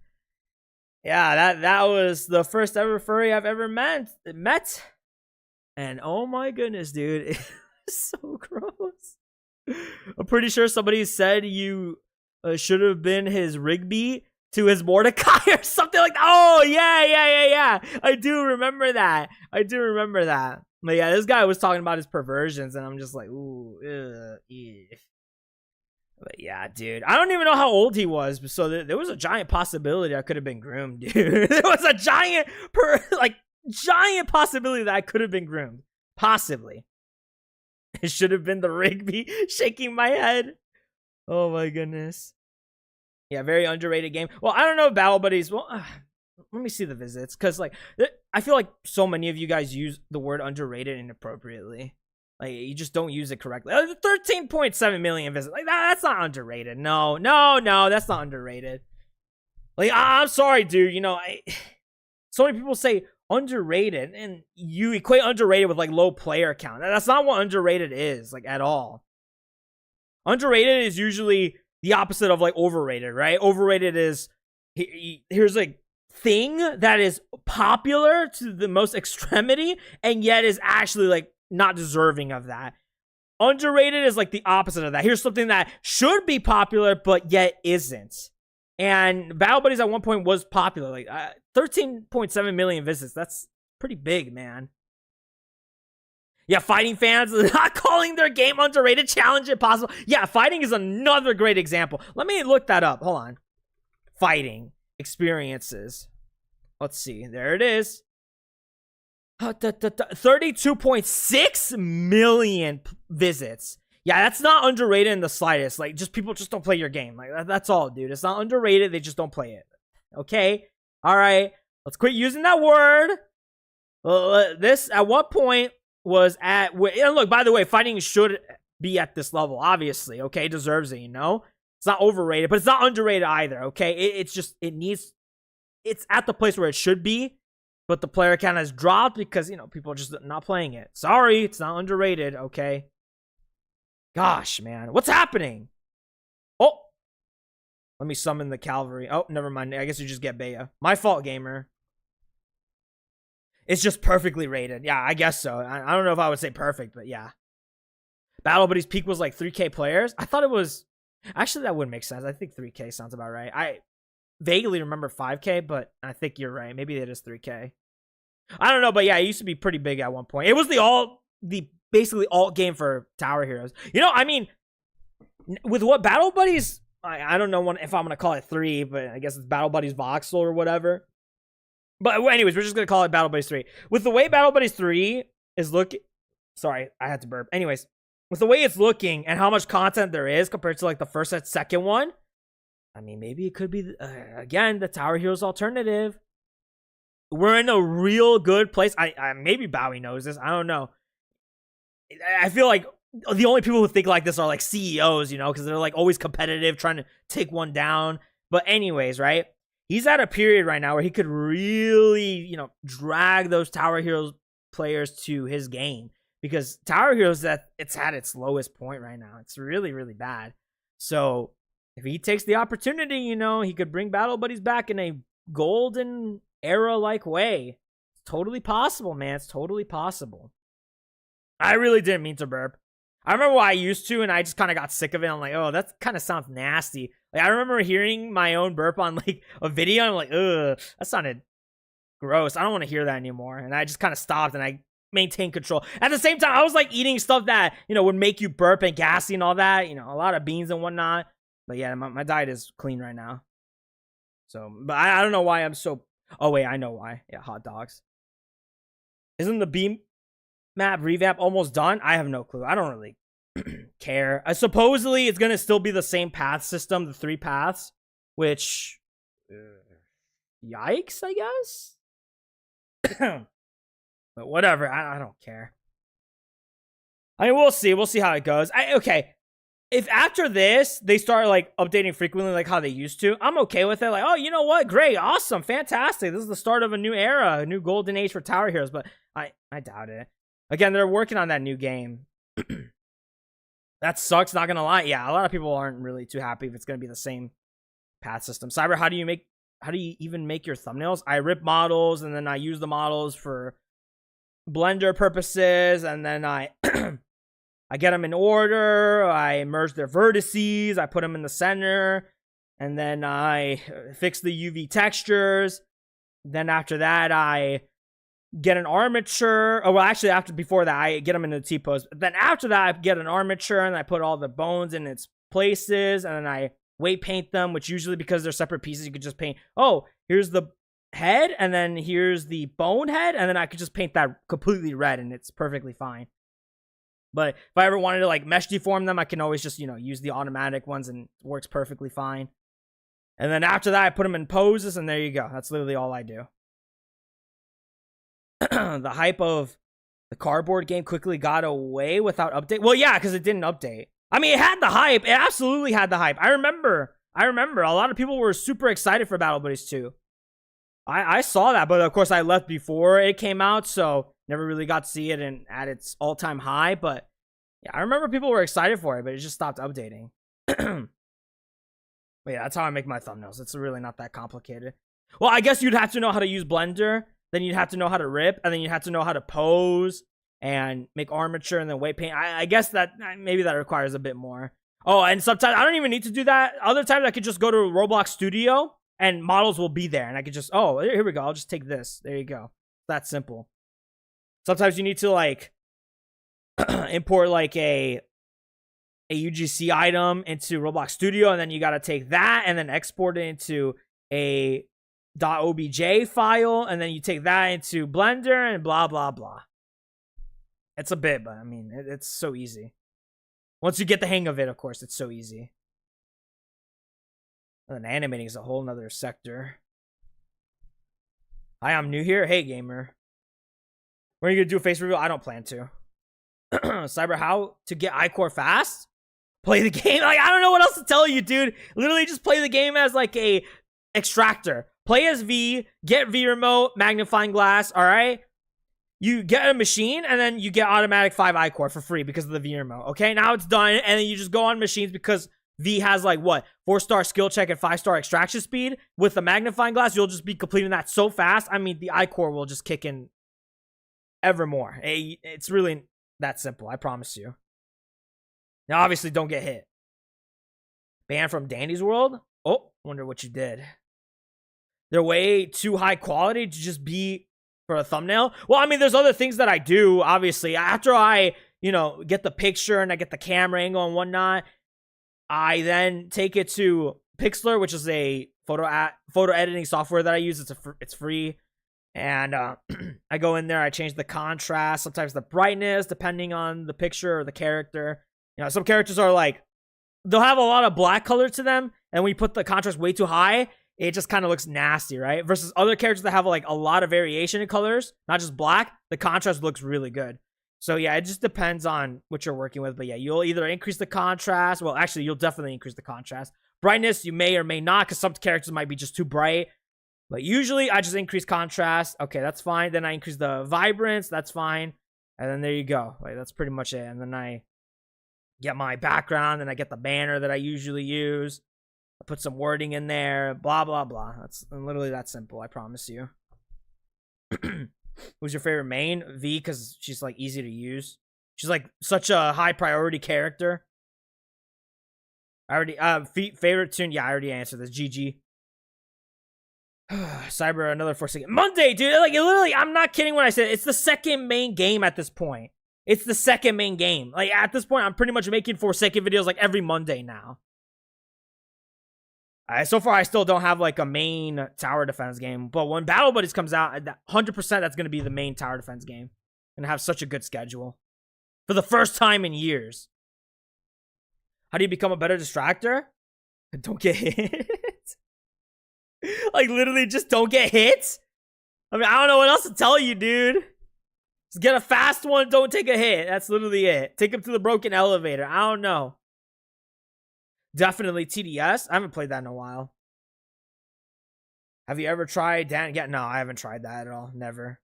yeah, that was the first ever furry I've ever met. And oh my goodness, dude, it's so gross. I'm pretty sure somebody said you should have been his Rigby to his Mordecai or something like that. Oh, yeah. I do remember that. But yeah, this guy was talking about his perversions, and I'm just like, ooh, ugh. But yeah, dude, I don't even know how old he was, so there was a giant possibility I could have been groomed, dude. There was a giant possibility that I could have been groomed. Possibly. It should have been the Rigby shaking my head. Oh my goodness. Yeah, very underrated game. Well, I don't know if Battle Buddies. Well, let me see the visits, because like I feel like so many of you guys use the word underrated inappropriately. Like you just don't use it correctly. 13.7 million visits. Like that's not underrated. No, that's not underrated. Like I'm sorry, dude. You know, so many people say underrated, and you equate underrated with like low player count. That's not what underrated is, like at all. Underrated is usually the opposite of like overrated, right? Overrated is here's a thing that is popular to the most extremity and yet is actually like not deserving of that. Underrated is like the opposite of that. Here's something that should be popular but yet isn't. And Battle Buddies at one point was popular, like 13.7 million visits. That's pretty big, man. Yeah, fighting fans not calling their game underrated, challenge impossible. Yeah, fighting is another great example. Let me look that up. Hold on. Fighting experiences. Let's see. There it is. 32.6 million visits. Yeah, that's not underrated in the slightest. Like, people just don't play your game. Like, that's all, dude. It's not underrated. They just don't play it. Okay? All right. Let's quit using that word. This, at what point, was at... And look, by the way, fighting should be at this level, obviously. Okay? It deserves it, you know? It's not overrated, but it's not underrated either, okay? It's at the place where it should be, but the player count has dropped because, you know, people are just not playing it. Sorry, it's not underrated, okay? Gosh, man. What's happening? Oh. Let me summon the cavalry. Oh, never mind. I guess you just get Bea. My fault, gamer. It's just perfectly rated. Yeah, I guess so. I don't know if I would say perfect, but yeah. Battle Buddies peak was like 3K players. I thought it was... Actually, that would make sense. I think 3K sounds about right. I vaguely remember 5K, but I think you're right. Maybe it is 3K. I don't know, but yeah, it used to be pretty big at one point. It was basically alt game for Tower Heroes. You know, I mean, with what Battle Buddies... I don't know if I'm going to call it 3, but I guess it's Battle Buddies Voxel or whatever. But anyways, we're just going to call it Battle Buddies 3. With the way Battle Buddies 3 is looking... Sorry, I had to burp. Anyways, with the way it's looking and how much content there is compared to like the first and second one, I mean, maybe it could be, again, the Tower Heroes alternative. We're in a real good place. Maybe Bowie knows this. I don't know. I feel like the only people who think like this are like CEOs, you know, because they're like always competitive, trying to take one down. But anyways, right? He's at a period right now where he could really, you know, drag those Tower Heroes players to his game. Because Tower Heroes, it's at its lowest point right now. It's really, really bad. So if he takes the opportunity, you know, he could bring Battle Buddies back in a golden era-like way. It's totally possible, man. It's totally possible. I really didn't mean to burp. I remember what I used to, and I just kind of got sick of it. I'm like, oh, that kind of sounds nasty. Like, I remember hearing my own burp on, like, a video, and I'm like, ugh, that sounded gross. I don't want to hear that anymore. And I just kind of stopped, and I maintain control. At the same time, I was like eating stuff that, you know, would make you burp and gassy and all that, you know, a lot of beans and whatnot. But yeah, my diet is clean right now. So, but I don't know why I'm so... Oh wait, I know why. Yeah, hot dogs. Isn't the beam map revamp almost done? I have no clue. I don't really care. Supposedly it's gonna still be the same path system, the 3 paths, which yikes, I guess. But whatever, I don't care. I mean, we'll see. We'll see how it goes. Okay. If after this, they start, like, updating frequently like how they used to, I'm okay with it. Like, oh, you know what? Great. Awesome. Fantastic. This is the start of a new era, a new golden age for Tower Heroes. But I doubt it. Again, they're working on that new game. That sucks, not gonna lie. Yeah, a lot of people aren't really too happy if it's gonna be the same path system. Cyber, how do you even make your thumbnails? I rip models, and then I use the models for Blender purposes, and then I I get them in order, I merge their vertices, I put them in the center, and then I fix the UV textures. Then after that, I get an armature. Oh, well, actually, before that, I get them into the T-pose. Then after that, I get an armature, and I put all the bones in its places, and then I weight paint them, which usually, because they're separate pieces, you could just paint, oh, here's the head, and then here's the bone head, and then I could just paint that completely red, and it's perfectly fine. But if I ever wanted to, like, mesh deform them, I can always just, use the automatic ones, and it works perfectly fine. And then after that, I put them in poses, and there you go. That's literally all I do. The hype of the cardboard game quickly got away without update. Well, yeah, because it didn't update. I mean, it had the hype. It absolutely had the hype. I remember. A lot of people were super excited for Battle Buddies 2. I saw that, but of course I left before it came out, so never really got to see it at its all-time high. But yeah, I remember people were excited for it, but it just stopped updating. But yeah, that's how I make my thumbnails. It's really not that complicated. Well, I guess you'd have to know how to use Blender, then you'd have to know how to rip, and then you'd have to know how to pose and make armature and then weight paint. I guess that maybe that requires a bit more. Oh, and sometimes I don't even need to do that. Other times I could just go to Roblox Studio and models will be there, and I could just, oh, here we go. I'll just take this. There you go. That's simple. Sometimes you need to, like, import like a UGC item into Roblox Studio, and then you got to take that and then export it into a .obj file, and then you take that into Blender and blah blah blah. It's a bit, but I mean, it's so easy. Once you get the hang of it, of course, it's so easy. And then animating is a whole nother sector. Hi, I'm new here. Hey, gamer. When are you gonna do a face reveal? I don't plan to. Cyber, how to get iCore fast? Play the game. Like, I don't know what else to tell you, dude. Literally just play the game as like a extractor. Play as V, get V remote, magnifying glass, all right? You get a machine, and then you get automatic 5 iCore for free because of the V remote, okay? Now it's done, and then you just go on machines because V has, like, what? 4-star skill check and 5-star extraction speed. With the magnifying glass, you'll just be completing that so fast. I mean, the iCore will just kick in ever more. It's really that simple, I promise you. Now, obviously, don't get hit. Banned from Dandy's World? Oh, wonder what you did. They're way too high quality to just be for a thumbnail. Well, I mean, there's other things that I do, obviously. After I, get the picture and I get the camera angle and whatnot, I then take it to Pixlr, which is a photo editing software that I use. It's free. And I go in there, I change the contrast, sometimes the brightness, depending on the picture or the character. Some characters are like, they'll have a lot of black color to them, and when you put the contrast way too high, it just kind of looks nasty, right? Versus other characters that have like a lot of variation in colors, not just black, the contrast looks really good. So yeah, it just depends on what you're working with. But yeah, you'll either increase the contrast. Well, actually, you'll definitely increase the contrast. Brightness, you may or may not, because some characters might be just too bright. But usually, I just increase contrast. Okay, that's fine. Then I increase the vibrance. That's fine. And then there you go. Like, that's pretty much it. And then I get my background, and I get the banner that I usually use. I put some wording in there. Blah, blah, blah. That's literally that simple. I promise you. Who's your favorite main? V, because she's like easy to use. She's like such a high priority character. I already favorite tune. Yeah, I already answered this. GG. Cyber, another Forsaken Monday, dude. Like, literally, I'm not kidding when I said it's the second main game at this point. It's the second main game. Like, at this point, I'm pretty much making Forsaken videos like every Monday now. So far, I still don't have like a main tower defense game, but when Battle Buddies comes out, 100% that's going to be the main tower defense game, and have such a good schedule for the first time in years. How do you become a better distractor? Don't get hit. Like, literally, just don't get hit. I mean, I don't know what else to tell you, dude. Just get a fast one, don't take a hit. That's literally it. Take him to the broken elevator. I don't know. Definitely TDS. I haven't played that in a while. Have you ever tried Dan? Yeah, no, I haven't tried that at all. Never.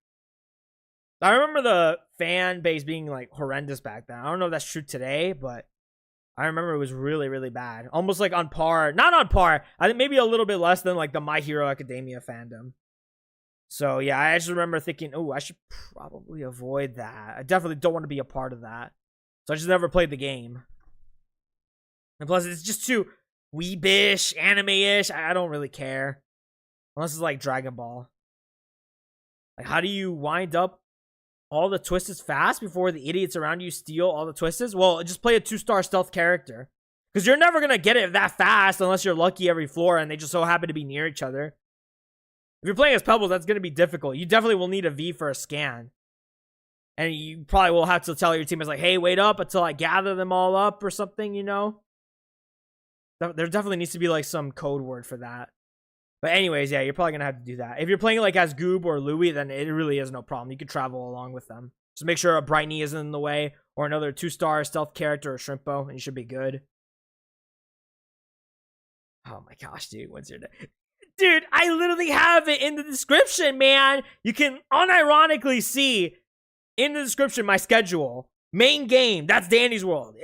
I remember the fan base being like horrendous back then. I don't know if that's true today, but I remember it was really, really bad. Almost like on par. Not on par. I think maybe a little bit less than like the My Hero Academia fandom. So yeah, I just remember thinking, oh, I should probably avoid that. I definitely don't want to be a part of that. So I just never played the game. And plus, it's just too weebish, anime-ish. I don't really care. Unless it's like Dragon Ball. Like, how do you wind up all the twists fast before the idiots around you steal all the twists? Well, just play a 2-star stealth character. Because you're never going to get it that fast unless you're lucky every floor and they just so happen to be near each other. If you're playing as Pebbles, that's going to be difficult. You definitely will need a V for a scan. And you probably will have to tell your teammates, like, hey, wait up until I gather them all up or something, you know? There definitely needs to be, like, some code word for that. But anyways, yeah, you're probably going to have to do that. If you're playing, like, as Goob or Louie, then it really is no problem. You can travel along with them. Just make sure a Brightney isn't in the way or another 2-star stealth character or Shrimpo, and you should be good. Oh, my gosh, dude. When's your day? Dude, I literally have it in the description, man. You can unironically see in the description my schedule. Main game, that's Danny's World.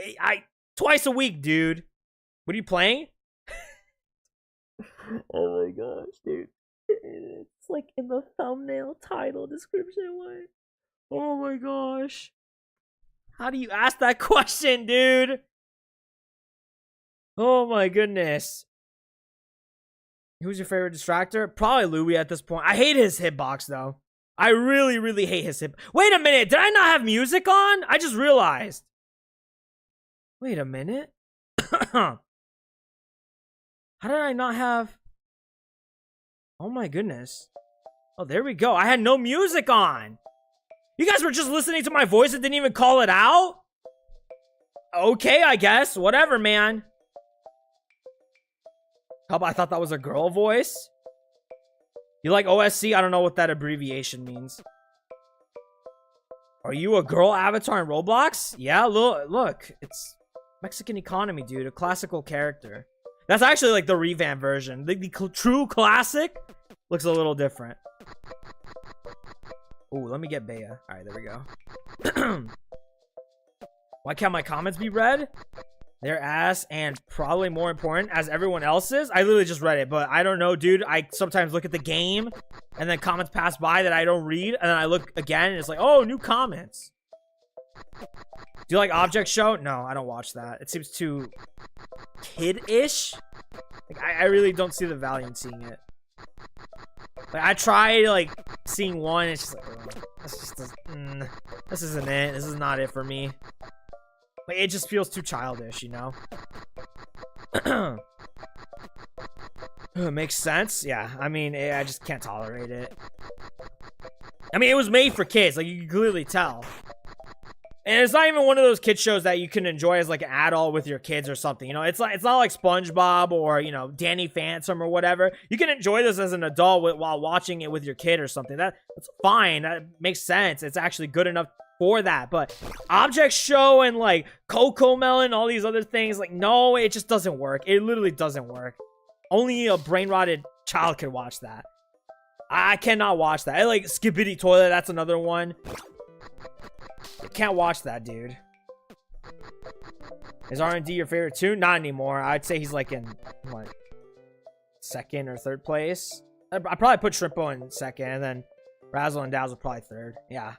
Twice a week, dude. What are you playing? Oh my gosh, dude. It's like in the thumbnail, title, description. What? Oh my gosh. How do you ask that question, dude? Oh my goodness. Who's your favorite distractor? Probably Louie at this point. I hate his hitbox, though. I really, really hate his hit. Wait a minute. Did I not have music on? I just realized. Wait a minute. How did I not have... Oh my goodness. Oh, there we go. I had no music on. You guys were just listening to my voice and didn't even call it out? Okay, I guess. Whatever, man. How about I thought that was a girl voice? You like OSC? I don't know what that abbreviation means. Are you a girl avatar in Roblox? Yeah, look. It's Mexican economy, dude. A classical character. That's actually like the revamp version. The true classic looks a little different. Ooh, let me get Bea. Alright, there we go. Why can't my comments be read? They're ass and probably more important as everyone else's. I literally just read it, but I don't know, dude. I sometimes look at the game and then comments pass by that I don't read, and then I look again and it's like, oh, new comments. Do you like Object Show? No, I don't watch that. It seems too kid-ish. Like, I really don't see the value in seeing it. Like, I tried like seeing one, and it's just like, this isn't it. This is not it for me. Like, it just feels too childish, you know? It makes sense. Yeah, I mean, I just can't tolerate it. I mean, it was made for kids. Like, you can clearly tell. And it's not even one of those kid shows that you can enjoy as like an adult with your kids or something. You know, it's not like SpongeBob or, you know, Danny Phantom or whatever. You can enjoy this as an adult while watching it with your kid or something. That's fine. That makes sense. It's actually good enough for that. But Object Show and like Coco Melon, all these other things, like, no, it just doesn't work. It literally doesn't work. Only a brain-rotted child can watch that. I cannot watch that. I like Skibbity Toilet. That's another one. I can't watch that, dude. Is R&D your favorite too? Not anymore. I'd say he's like in, what, second or third place? I'd probably put Shrimpo in second, and then Razzle and Dazzle probably third. Yeah.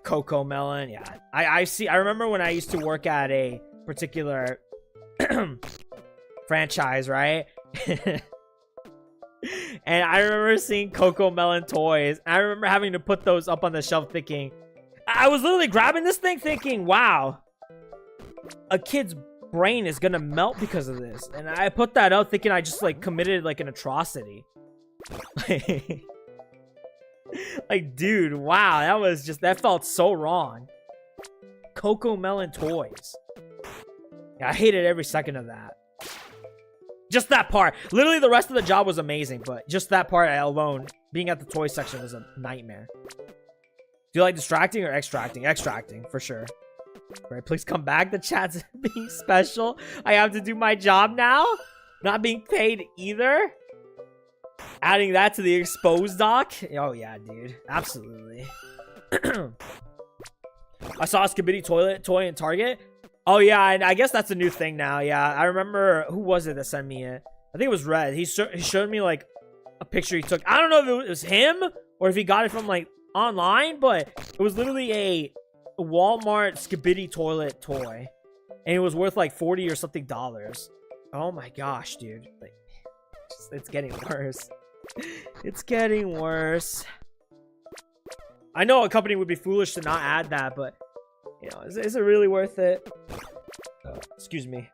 Coco Melon, yeah. I remember when I used to work at a particular franchise, right? And I remember seeing Coco Melon toys. I remember having to put those up on the shelf thinking, I was literally grabbing this thing thinking, wow, a kid's brain is gonna melt because of this. And I put that up thinking I just like committed like an atrocity. Like, dude, wow, that felt so wrong. Coco Melon toys. Yeah, I hated every second of that. Just that part. Literally, the rest of the job was amazing, but just that part alone, being at the toy section was a nightmare. Do you like distracting or extracting? Extracting, for sure. Right, please come back. The chat's being special. I have to do my job now. Not being paid either. Adding that to the exposed doc. Oh, yeah, dude. Absolutely. I saw a Skibidi toy in Target. Oh, yeah, and I guess that's a new thing now. Yeah, I remember. Who was it that sent me it? I think it was Red. He showed me, like, a picture he took. I don't know if it was him or if he got it from, like, online, but it was literally a Walmart Skibidi toilet toy. And it was worth, like, $40 or something dollars. Oh, my gosh, dude. Like, it's getting worse. It's getting worse. I know a company would be foolish to not add that, but, you know, is it really worth it? Excuse me.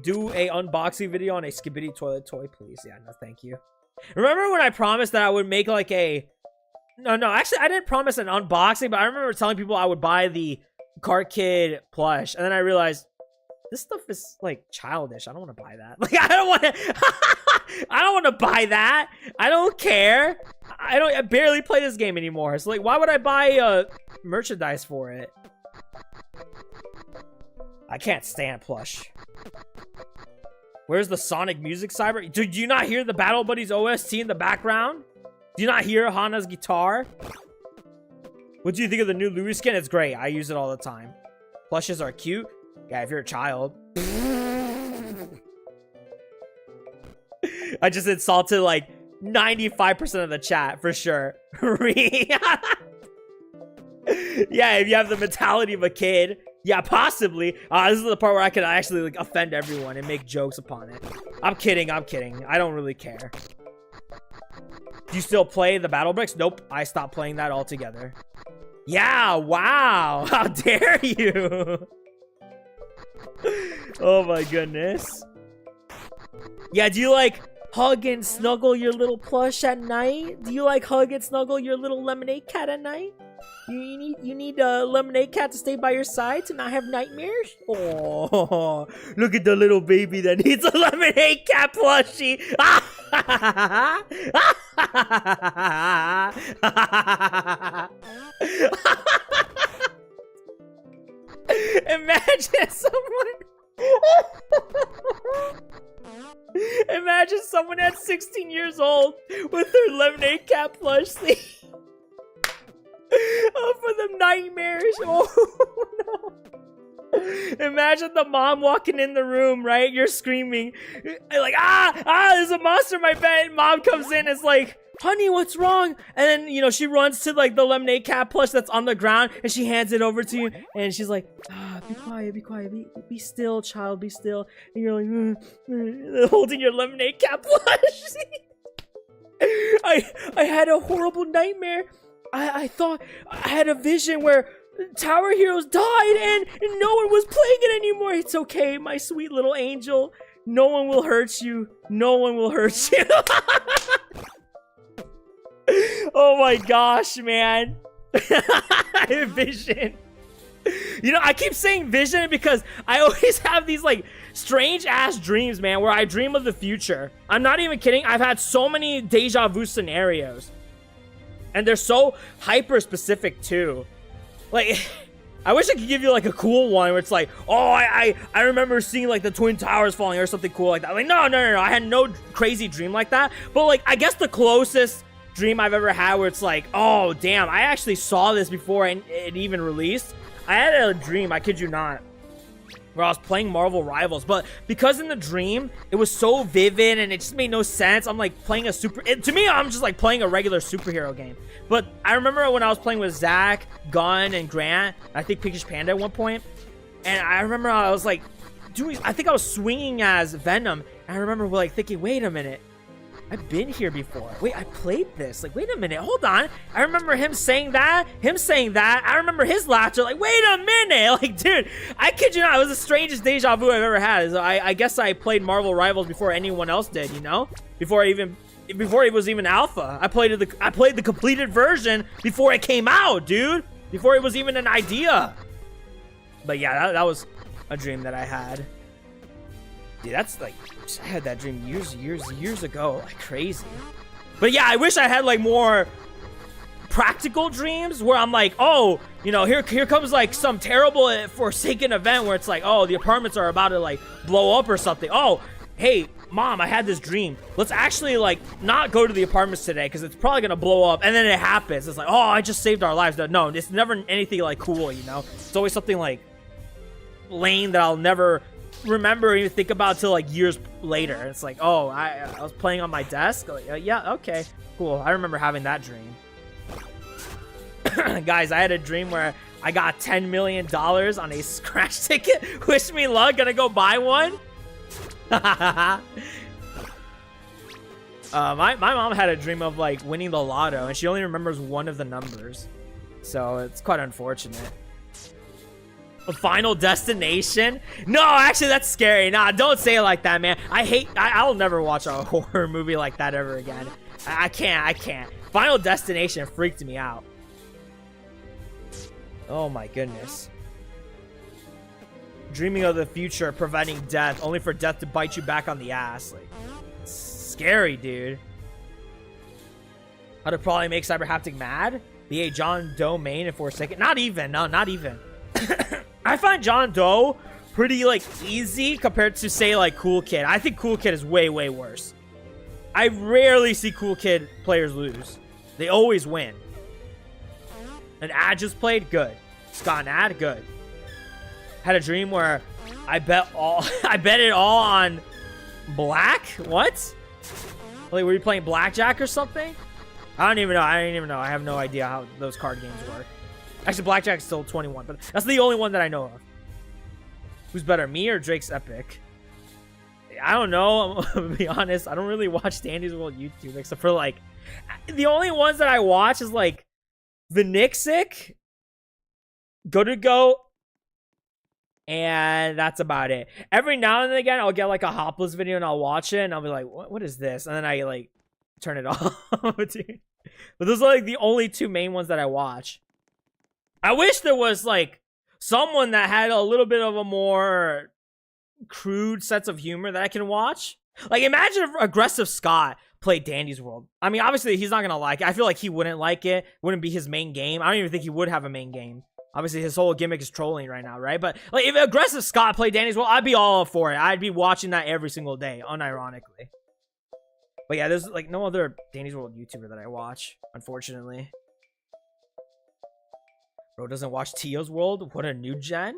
Do a unboxing video on a Skibidi toilet toy, please. Yeah, no, thank you. Remember when I promised that I would make like a... No, actually, I didn't promise an unboxing, but I remember telling people I would buy the Cart Kid plush, and then I realized this stuff is like childish. I don't want to buy that. Like, I don't want to... I don't want to buy that. I don't care. I barely play this game anymore. So, like, why would I buy merchandise for it? I can't stand plush. Where's the Sonic music, Cyber? Do you not hear the Battle Buddies OST in the background? Do you not hear Hana's guitar? What do you think of the new Louis skin? It's great. I use it all the time. Plushes are cute. Yeah, if you're a child. I just insulted like 95% of the chat for sure. Yeah, if you have the mentality of a kid. Yeah, possibly. This is the part where I can actually like offend everyone and make jokes upon it. I'm kidding. I don't really care. Do you still play the Battle Bricks? Nope. I stopped playing that altogether. Yeah, wow. How dare you? Oh my goodness. Yeah, do you like hug and snuggle your little plush at night? Do you like hug and snuggle your little lemonade cat at night? You need a lemonade cat to stay by your side to not have nightmares? Oh, look at the little baby that needs a lemonade cat plushie. Imagine someone at 16 years old with their lemonade cat plushie. Oh, for the nightmares. Oh, no. Imagine the mom walking in the room, right? You're screaming. Like, there's a monster in my bed. Mom comes in, it's like, honey, what's wrong? And then, you know, she runs to, like, the lemonade cat plush that's on the ground, and she hands it over to you, and she's like, be quiet, be still, child, be still. And you're like, holding your lemonade cat plush. I had a horrible nightmare. I thought I had a vision where Tower Heroes died and no one was playing it anymore. It's okay, my sweet little angel. No one will hurt you. No one will hurt you. Oh my gosh, man. Vision. You know, I keep saying vision because I always have these like strange ass dreams, man, where I dream of the future. I'm not even kidding. I've had so many deja vu scenarios. And they're so hyper specific too. Like, I wish I could give you like a cool one where it's like, oh, I remember seeing like the Twin Towers falling or something cool like that. Like, no. I had no crazy dream like that. But like, I guess the closest dream I've ever had where it's like, oh, damn, I actually saw this before it even released. I had a dream, I kid you not, where I was playing Marvel Rivals, but because in the dream it was so vivid and it just made no sense, I'm like playing to me I'm just like playing a regular superhero game. But I remember when I was playing with Zach, Gunn, and Grant, I think Pinkish Panda at one point, and I remember I was like I think I was swinging as Venom, and I remember like thinking, wait a minute, I've been here before. Wait, I played this. Like, wait a minute, hold on. I remember him saying that. I remember his laughter. Like, wait a minute. Like, dude, I kid you not. It was the strangest deja vu I've ever had. So I guess I played Marvel Rivals before anyone else did, you know? Before it was even alpha. I played the completed version before it came out, dude. Before it was even an idea. But yeah, that was a dream that I had. Dude, that's like, I had that dream years ago. Like, crazy. But yeah, I wish I had like more practical dreams where I'm like, oh, you know, here comes like some terrible forsaken event where it's like, oh, the apartments are about to like blow up or something. Oh, hey, mom, I had this dream. Let's actually like not go to the apartments today because it's probably gonna blow up. And then it happens. It's like, oh, I just saved our lives. No, it's never anything like cool, you know? It's always something like lame that I'll never remember or even think about till like years later. It's like, oh, I was playing on my desk. Like, yeah, okay, cool. I remember having that dream. Guys, I had a dream where I got $10 million on a scratch ticket. Wish me luck. Gonna go buy one. My mom had a dream of like winning the lotto, and she only remembers one of the numbers, so it's quite unfortunate. A Final Destination? No, actually, that's scary. Nah, don't say it like that, man. I'll never watch a horror movie like that ever again. I can't. Final Destination freaked me out. Oh my goodness. Dreaming of the future, preventing death, only for death to bite you back on the ass. Like, scary, dude. How to probably make CyberHaptic mad? Be a John Doe main in Forsaken? Not even. No, not even. I find John Doe pretty, like, easy compared to, say, like, Cool Kid. I think Cool Kid is way, way worse. I rarely see Cool Kid players lose. They always win. An ad just played? Good. Scott an ad? Good. Had a dream where I bet it all on black? What? Like, were you playing blackjack or something? I don't even know. I have no idea how those card games work. Actually, blackjack's still 21, but that's the only one that I know of. Who's better, me or Drake's Epic? I don't know. I'm gonna be honest. I don't really watch Dandy's World YouTube, except for, like, the only ones that I watch is, like, Vinixic, Go, and that's about it. Every now and then again, I'll get, like, a Hopless video, and I'll watch it, and I'll be like, what is this? And then I, like, turn it off. Dude. But those are, like, the only two main ones that I watch. I wish there was, like, someone that had a little bit of a more crude sense of humor that I can watch. Like, imagine if Aggressive Scott played Dandy's World. I mean, obviously, he's not gonna like it. I feel like he wouldn't like it. Wouldn't be his main game. I don't even think he would have a main game. Obviously, his whole gimmick is trolling right now, right? But, like, if Aggressive Scott played Dandy's World, I'd be all up for it. I'd be watching that every single day, unironically. But yeah, there's, like, no other Dandy's World YouTuber that I watch, unfortunately. Bro doesn't watch Tio's World? What a new gen?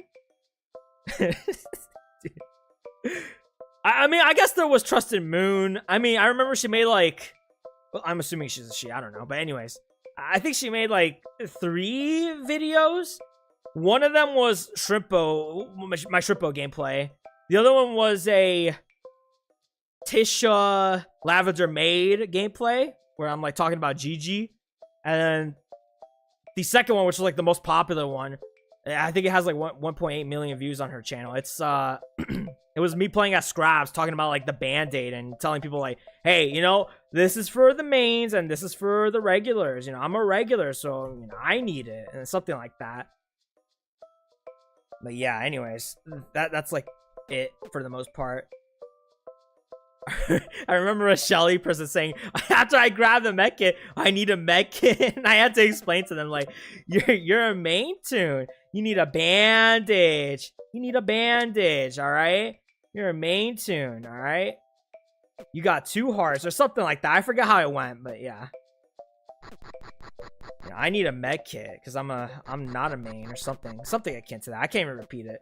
I mean, I guess there was Trusted Moon. I mean, I remember she made, like... Well, I'm assuming she's a she. I don't know. But anyways, I think she made, like, 3 videos. One of them was Shrimpo, my Shrimpo gameplay. The other one was a Tisha Lavender Maid gameplay, where I'm, like, talking about Gigi. And then the second one, which was, like, the most popular one, I think it has, like, 1.8 million views on her channel. It's, it was me playing at Scraps, talking about, like, the Band-Aid and telling people, like, hey, you know, this is for the mains and this is for the regulars. You know, I'm a regular, so, you know, I need it. And something like that. But yeah, anyways, that's, like, it for the most part. I remember a Shelly person saying, after I grab the med kit, I need a med kit. And I had to explain to them, like, you're a main tune. You need a bandage. You need a bandage, all right? You're a main tune, all right? You got 2 hearts or something like that. I forget how it went, but yeah. Yeah, I need a med kit because I'm not a main or something. Something akin to that. I can't even repeat it.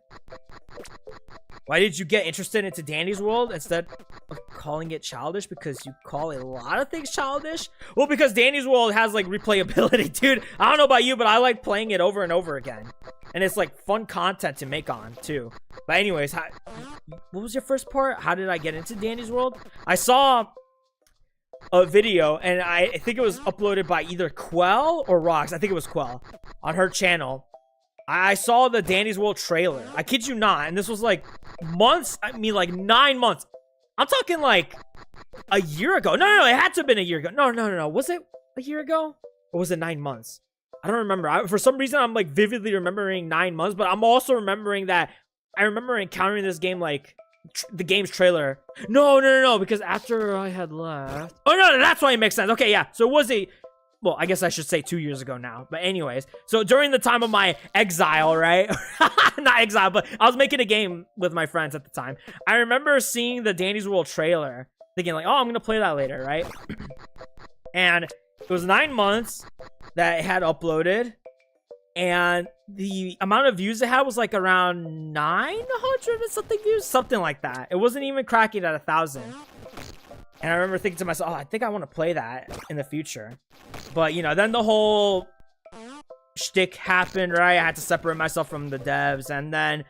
Why did you get interested into Dandy's World instead of calling it childish? Because you call a lot of things childish? Well, because Dandy's World has, like, replayability, dude. I don't know about you, but I like playing it over and over again. And it's, like, fun content to make on, too. But anyways, what was your first part? How did I get into Dandy's World? I saw a video, and I think it was uploaded by either Quell or Rox. I think it was Quell on her channel. I saw the Dandy's World trailer. I kid you not. And this was, like, months. I mean, like, 9 months. I'm talking, like, a year ago. No. It had to have been a year ago. No. Was it a year ago? Or was it 9 months? I don't remember. For some reason, I'm, like, vividly remembering 9 months. But I'm also remembering that I remember encountering this game, like, the game's trailer. No, because after I had left. Oh no, that's why it makes sense. Okay, yeah. So it was well, I guess I should say 2 years ago now. But anyways, so during the time of my exile, right? Not exile, but I was making a game with my friends at the time. I remember seeing the Danny's World trailer, thinking like, oh, I'm gonna play that later, right? And it was 9 months that it had uploaded, and the amount of views it had was like around 900 and something views, something like that. It wasn't even cracking at 1,000. And I remember thinking to myself, oh, I think I want to play that in the future. But, you know, then the whole shtick happened, right? I had to separate myself from the devs. And then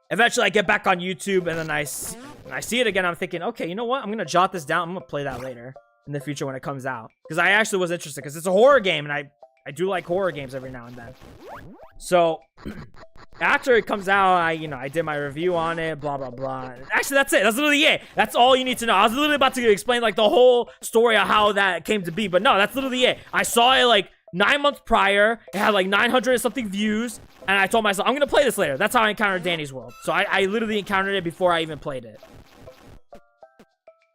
eventually I get back on YouTube, and then I see it again. I'm thinking, okay, you know what? I'm going to jot this down. I'm going to play that later in the future when it comes out. Because I actually was interested, because it's a horror game, and I do like horror games every now and then. So after it comes out, I did my review on it, blah blah blah. Actually, that's it. That's literally it. That's all you need to know. I was literally about to explain like the whole story of how that came to be, but no, that's literally it. I saw it like 9 months prior. It had like 900 and something views, and I told myself I'm gonna play this later. That's how I encountered Danny's World. So I literally encountered it before I even played it,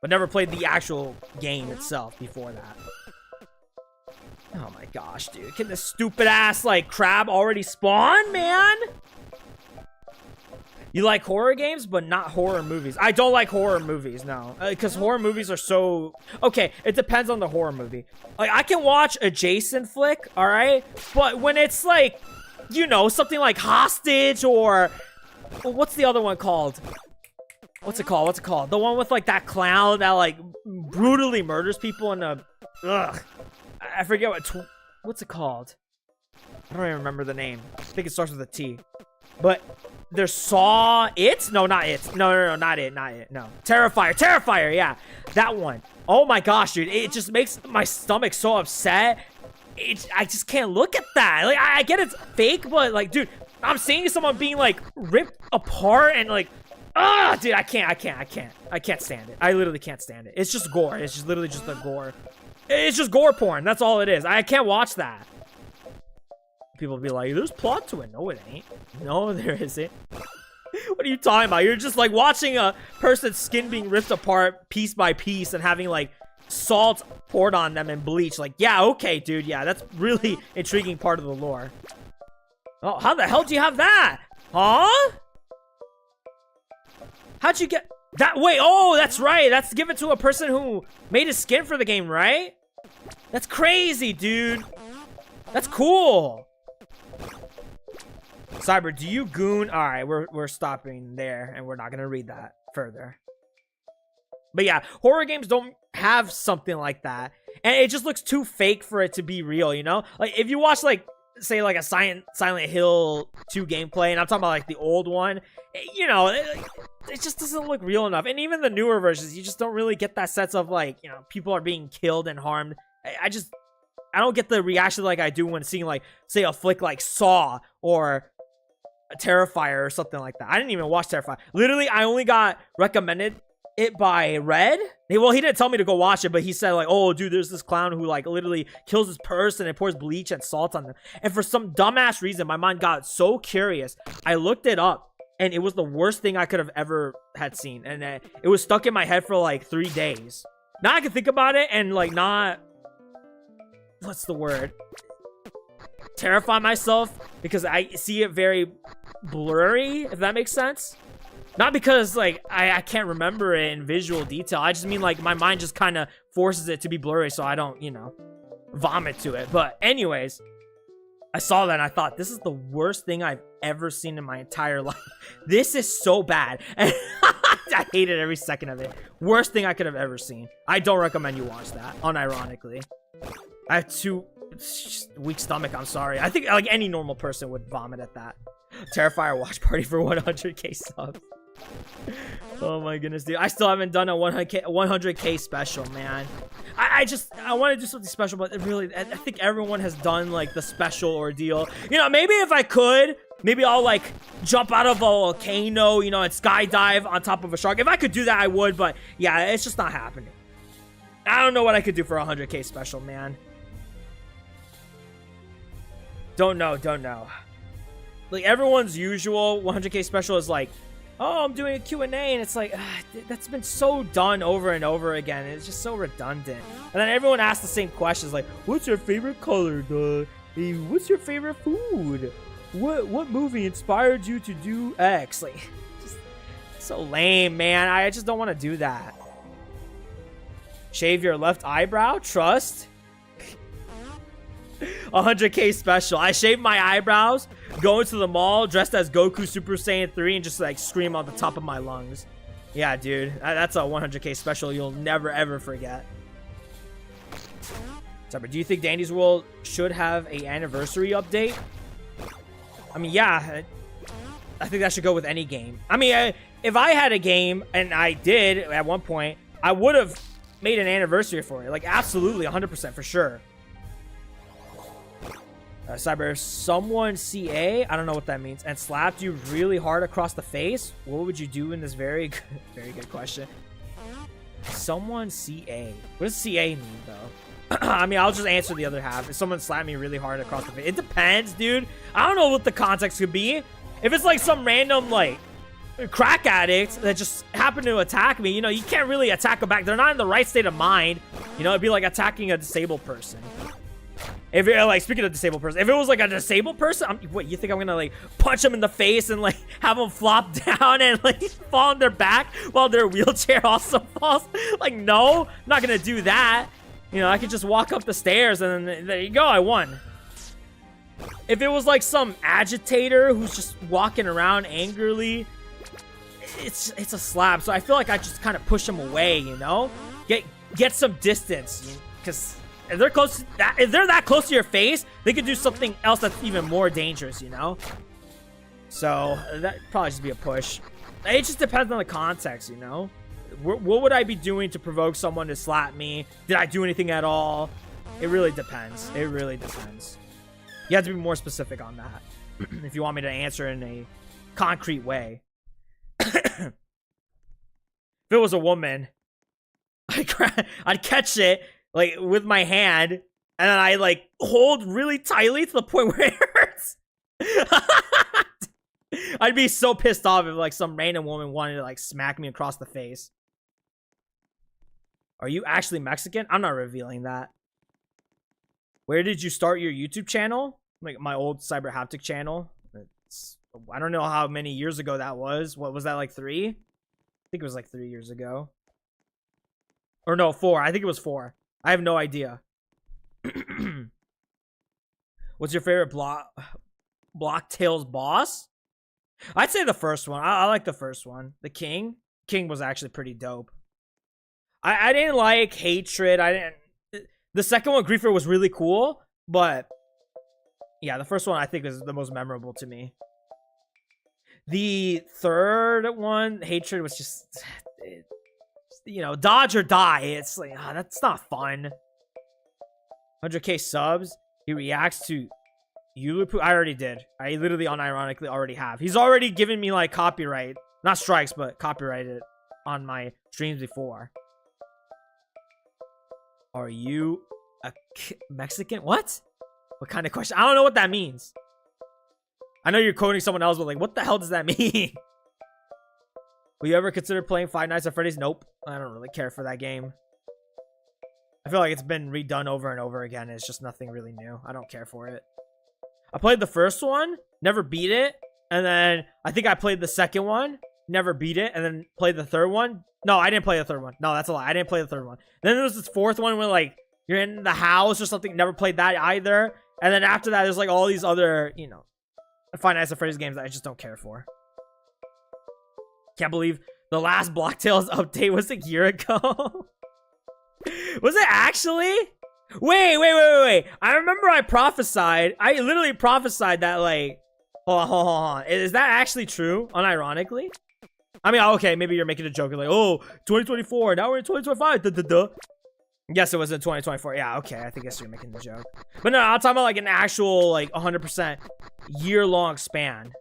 but never played the actual game itself before that. Oh my gosh, dude. Can this stupid ass, like, crab already spawn, man? You like horror games, but not horror movies. I don't like horror movies, no. Because horror movies are so... Okay, it depends on the horror movie. Like, I can watch a Jason flick, alright? But when it's, like, you know, something like Hostage or... What's the other one called? What's it called? The one with, like, that clown that, like, brutally murders people in a... Ugh. I forget what's it called. I don't even remember the name. I think it starts with a T. But there's Saw It? No, not it. No, not it. No. Terrifier, yeah. That one. Oh my gosh, dude. It just makes my stomach so upset. I just can't look at that. Like, I get it's fake, but like, dude, I'm seeing someone being like ripped apart and like, dude, I can't stand it. I literally can't stand it. It's just gore. It's just literally just the gore. It's just gore porn. That's all it is. I can't watch that. People be like, there's plot to it. No, it ain't. No, there isn't. What are you talking about? You're just like watching a person's skin being ripped apart piece by piece and having like salt poured on them and bleach. Like, yeah, okay, dude. Yeah, that's really intriguing part of the lore. Oh, how the hell do you have that? Huh? How'd you get... That, wait, oh, that's right. That's given to a person who made his skin for the game, right? That's crazy, dude. That's cool. Cyber, do you goon? All right, we're stopping there, and we're not going to read that further. But yeah, horror games don't have something like that. And it just looks too fake for it to be real, you know? Like, if you watch, like, say, like, a Silent Hill 2 gameplay, and I'm talking about, like, the old one, you know, it just doesn't look real enough. And even the newer versions, you just don't really get that sense of, like, you know, people are being killed and harmed. I don't get the reaction like I do when seeing, like, say, a flick like Saw or a Terrifier or something like that. I didn't even watch Terrifier. Literally, I only got recommended it by Red. Well, he didn't tell me to go watch it, but he said like, oh dude, there's this clown who like literally kills his person and pours bleach and salt on them. And for some dumbass reason, my mind got so curious. I looked it up, and it was the worst thing I could have ever had seen. And it was stuck in my head for like 3 days. Now I can think about it and like not... What's the word? Terrify myself, because I see it very blurry, if that makes sense. Not because, like, I can't remember it in visual detail. I just mean, like, my mind just kind of forces it to be blurry so I don't, you know, vomit to it. But anyways, I saw that and I thought, this is the worst thing I've ever seen in my entire life. This is so bad. And I hated every second of it. Worst thing I could have ever seen. I don't recommend you watch that, unironically. I have too weak stomach, I'm sorry. I think, like, any normal person would vomit at that. Terrifier watch party for 100k subs. Oh my goodness, dude. I still haven't done a 100k special, man. I want to do something special, but really, I think everyone has done, like, the special ordeal. You know, maybe if I could, maybe I'll, like, jump out of a volcano, you know, and skydive on top of a shark. If I could do that, I would, but yeah, it's just not happening. I don't know what I could do for a 100k special, man. Don't know. Like, everyone's usual 100k special is, like, oh, I'm doing a Q&A, and it's like, that's been so done over and over again. It's just so redundant. And then everyone asks the same questions, like, what's your favorite color? Hey, what's your favorite food? What movie inspired you to do X? Like, just so lame, man. I just don't want to do that. Shave your left eyebrow? Trust? 100K special. I shaved my eyebrows, go into the mall dressed as Goku Super Saiyan 3 and just like scream on the top of my lungs. Yeah, dude. That's a 100K special you'll never ever forget. Cyber, do you think Dandy's World should have an anniversary update? I mean, yeah. I think that should go with any game. I mean, if I had a game, and I did at one point, I would have made an anniversary for it. Like, absolutely, 100% for sure. Cyber, someone CA, I don't know what that means, and slapped you really hard across the face, what would you do in this very good question? Someone CA. What does CA mean, though? I mean, I'll just answer the other half. If someone slapped me really hard across the face, it depends, dude. I don't know what the context could be. If it's like some random, like, crack addict that just happened to attack me, you know, you can't really attack them back. They're not in the right state of mind. You know, it'd be like attacking a disabled person. If you're like, speaking of disabled person, if it was like a disabled person, what, you think I'm gonna like punch them in the face and like have them flop down and like fall on their back while their wheelchair also falls? Like, no, I'm not gonna do that. You know, I could just walk up the stairs and then there you go, I won. If it was like some agitator who's just walking around angrily, it's a slap. So I feel like I just kind of push them away, you know, get some distance, because if they're close to that, if they're that close to your face, they could do something else that's even more dangerous, you know? So that probably just be a push. It just depends on the context, you know? What would I be doing to provoke someone to slap me? Did I do anything at all? It really depends. It really depends. You have to be more specific on that if you want me to answer in a concrete way. If it was a woman, I'd catch it like with my hand, and then I like hold really tightly to the point where it hurts. I'd be so pissed off if like some random woman wanted to like smack me across the face. Are you actually Mexican? I'm not revealing that. Where did you start your YouTube channel? Like my old CyberHaptic channel. I don't know how many years ago that was. What was that, like 3? I think it was like 3 years ago. Or no, 4. I think it was 4. I have no idea. What's your favorite Block Tales boss? I'd say the first one. I like the first one. The King. King was actually pretty dope. I didn't like Hatred. The second one, Griefer, was really cool, but yeah, the first one I think is the most memorable to me. The third one, Hatred, was just, you know, dodge or die. It's like, that's not fun. 100K subs. He reacts to Yulupu. I already did. I literally unironically already have. He's already given me like copyright. Not strikes, but copyrighted on my streams before. Are you a Mexican? What? What kind of question? I don't know what that means. I know you're quoting someone else, but like, what the hell does that mean? Will you ever consider playing Five Nights at Freddy's? Nope. I don't really care for that game. I feel like it's been redone over and over again. It's just nothing really new. I don't care for it. I played the first one, never beat it. And then I think I played the second one, never beat it. And then played the third one. No, I didn't play the third one. No, that's a lie. I didn't play the third one. Then there was this fourth one where like you're in the house or something. Never played that either. And then after that, there's like all these other, you know, Five Nights at Freddy's games that I just don't care for. Can't believe the last Block Tales update was a year ago. Was it actually? Wait. I remember I prophesied. I literally prophesied that, like, hold on. Is that actually true? Unironically? I mean, okay, maybe you're making a joke. You're like, oh, 2024. Now we're in 2025. Yes, it was in 2024. Yeah, okay. I think you're making the joke. But no, I'm talking about like an actual, like, 100% year-long span.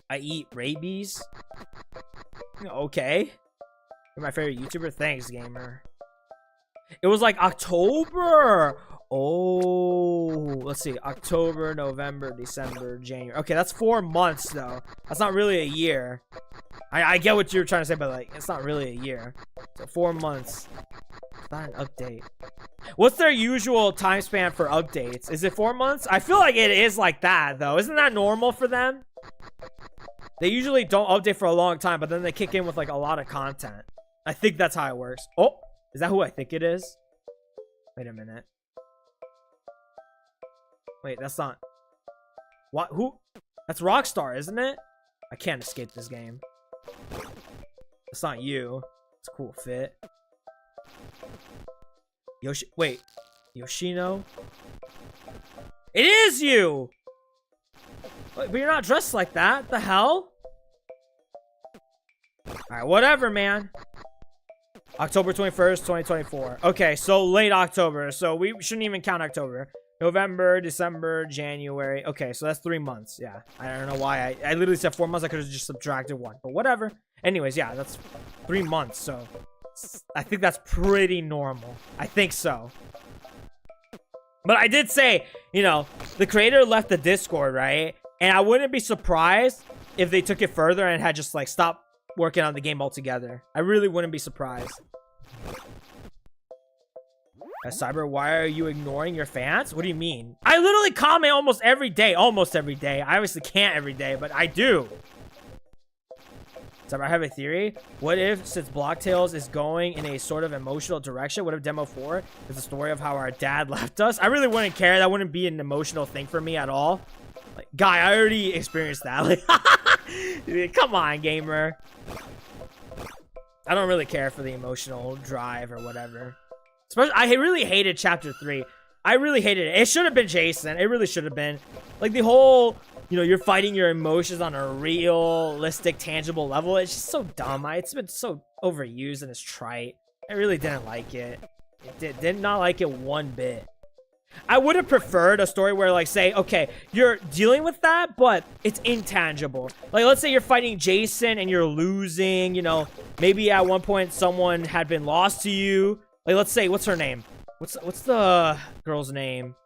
I eat rabies. Okay. You're my favorite YouTuber. Thanks, gamer. It was like October. Oh. let's see. October, November, December, January. Okay, that's 4 months, though. That's not really a year. I get what you're trying to say, but, like, it's not really a year. So 4 months. It's not an update. What's their usual time span for updates? Is it 4 months? I feel like it is like that, though. Isn't that normal for them? They usually don't update for a long time, but then they kick in with, like, a lot of content. I think that's how it works. Oh, is that who I think it is? Wait a minute. Wait, that's not... What? Who? That's Rockstar, isn't it? I can't escape this game. That's not you. It's a cool fit. Wait. Yoshino? It is you! But you're not dressed like that. The hell? Alright, whatever, man. October 21st, 2024. Okay, so late October. So we shouldn't even count October. November, December, January. Okay, so that's 3 months. Yeah, I don't know why. I literally said 4 months. I could have just subtracted 1. But whatever. Anyways, yeah, that's 3 months. So I think that's pretty normal. I think so. But I did say, you know, the creator left the Discord, right? And I wouldn't be surprised if they took it further and had just, like, stopped working on the game altogether. I really wouldn't be surprised. Cyber, why are you ignoring your fans? What do you mean? I literally comment almost every day. Almost every day. I obviously can't every day, but I do. Cyber, I have a theory. What if, since Block Tales is going in a sort of emotional direction, what if Demo 4 is the story of how our dad left us? I really wouldn't care. That wouldn't be an emotional thing for me at all. Like, guy, I already experienced that. Like, come on, gamer. I don't really care for the emotional drive or whatever. Especially, I really hated Chapter 3. I really hated it. It should have been Jason. It really should have been. Like, the whole, you know, you're fighting your emotions on a realistic, tangible level. It's just so dumb. It's been so overused and it's trite. I really didn't like it. Did not like it one bit. I would have preferred a story where, like, say, okay, you're dealing with that, but it's intangible. Like, let's say you're fighting Jason and you're losing, you know, maybe at one point someone had been lost to you. Like, let's say, what's her name? What's the girl's name?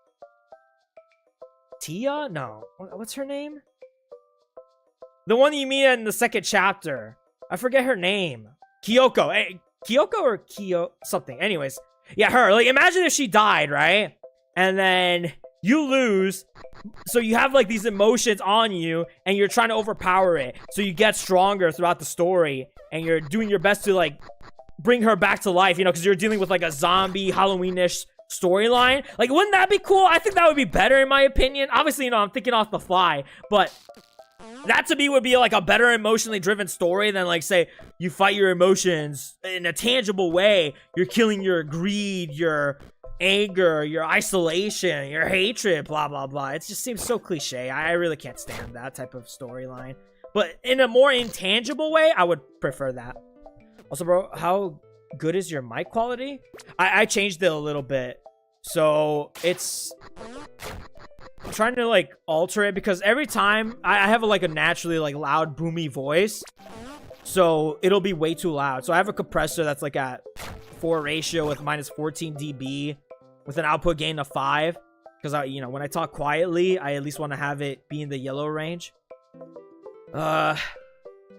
Tia? No. What's her name? The one you meet in the second chapter. I forget her name. Kyoko. Hey, Kyoko or Kyo something. Anyways. Yeah, her. Like, imagine if she died, right? And then you lose. So you have, like, these emotions on you, and you're trying to overpower it. So you get stronger throughout the story, and you're doing your best to, like, bring her back to life, you know, because you're dealing with, like, a zombie Halloween-ish storyline. Like, wouldn't that be cool? I think that would be better, in my opinion. Obviously, you know, I'm thinking off the fly, but that to me would be, like, a better emotionally driven story than, like, say, you fight your emotions in a tangible way. You're killing your greed, your anger, your isolation, your hatred, blah, blah, blah. It just seems so cliche. I really can't stand that type of storyline. But in a more intangible way, I would prefer that. Also, bro, how good is your mic quality? I changed it a little bit. So, it's... I'm trying to, like, alter it because every time I have, like, a naturally, like, loud, boomy voice. So, it'll be way too loud. So, I have a compressor that's, like, at 4 ratio with minus 14 dB with an output gain of 5. Because, you know, when I talk quietly, I at least want to have it be in the yellow range.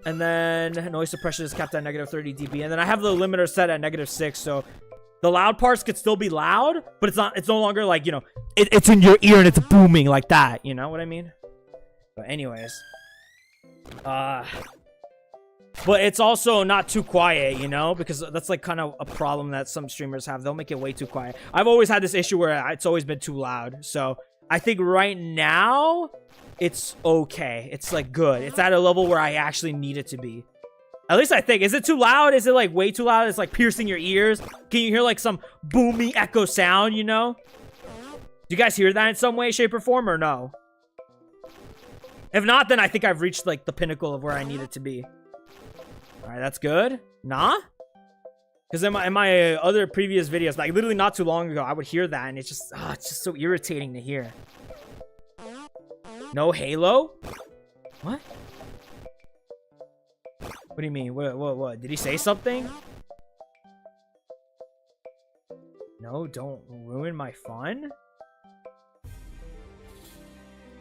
And then noise suppression is capped at negative 30 dB. And then I have the limiter set at negative 6. So the loud parts could still be loud, but it's no longer like, you know, it's in your ear and it's booming like that. You know what I mean? But anyways. But it's also not too quiet, you know, because that's like kind of a problem that some streamers have. They'll make it way too quiet. I've always had this issue where it's always been too loud. So I think right now it's okay. It's like good. It's at a level where I actually need it to be. At least I think. Is it too loud? Is it like way too loud? It's like piercing your ears. Can you hear like some boomy echo sound, you know? Do you guys hear that in some way, shape, or form, or no? If not, then I think I've reached like the pinnacle of where I need it to be. All right, that's good. Nah? Because in my other previous videos, like literally not too long ago, I would hear that and it's just so irritating to hear. No Halo? What? What do you mean? What? Did he say something? No, don't ruin my fun?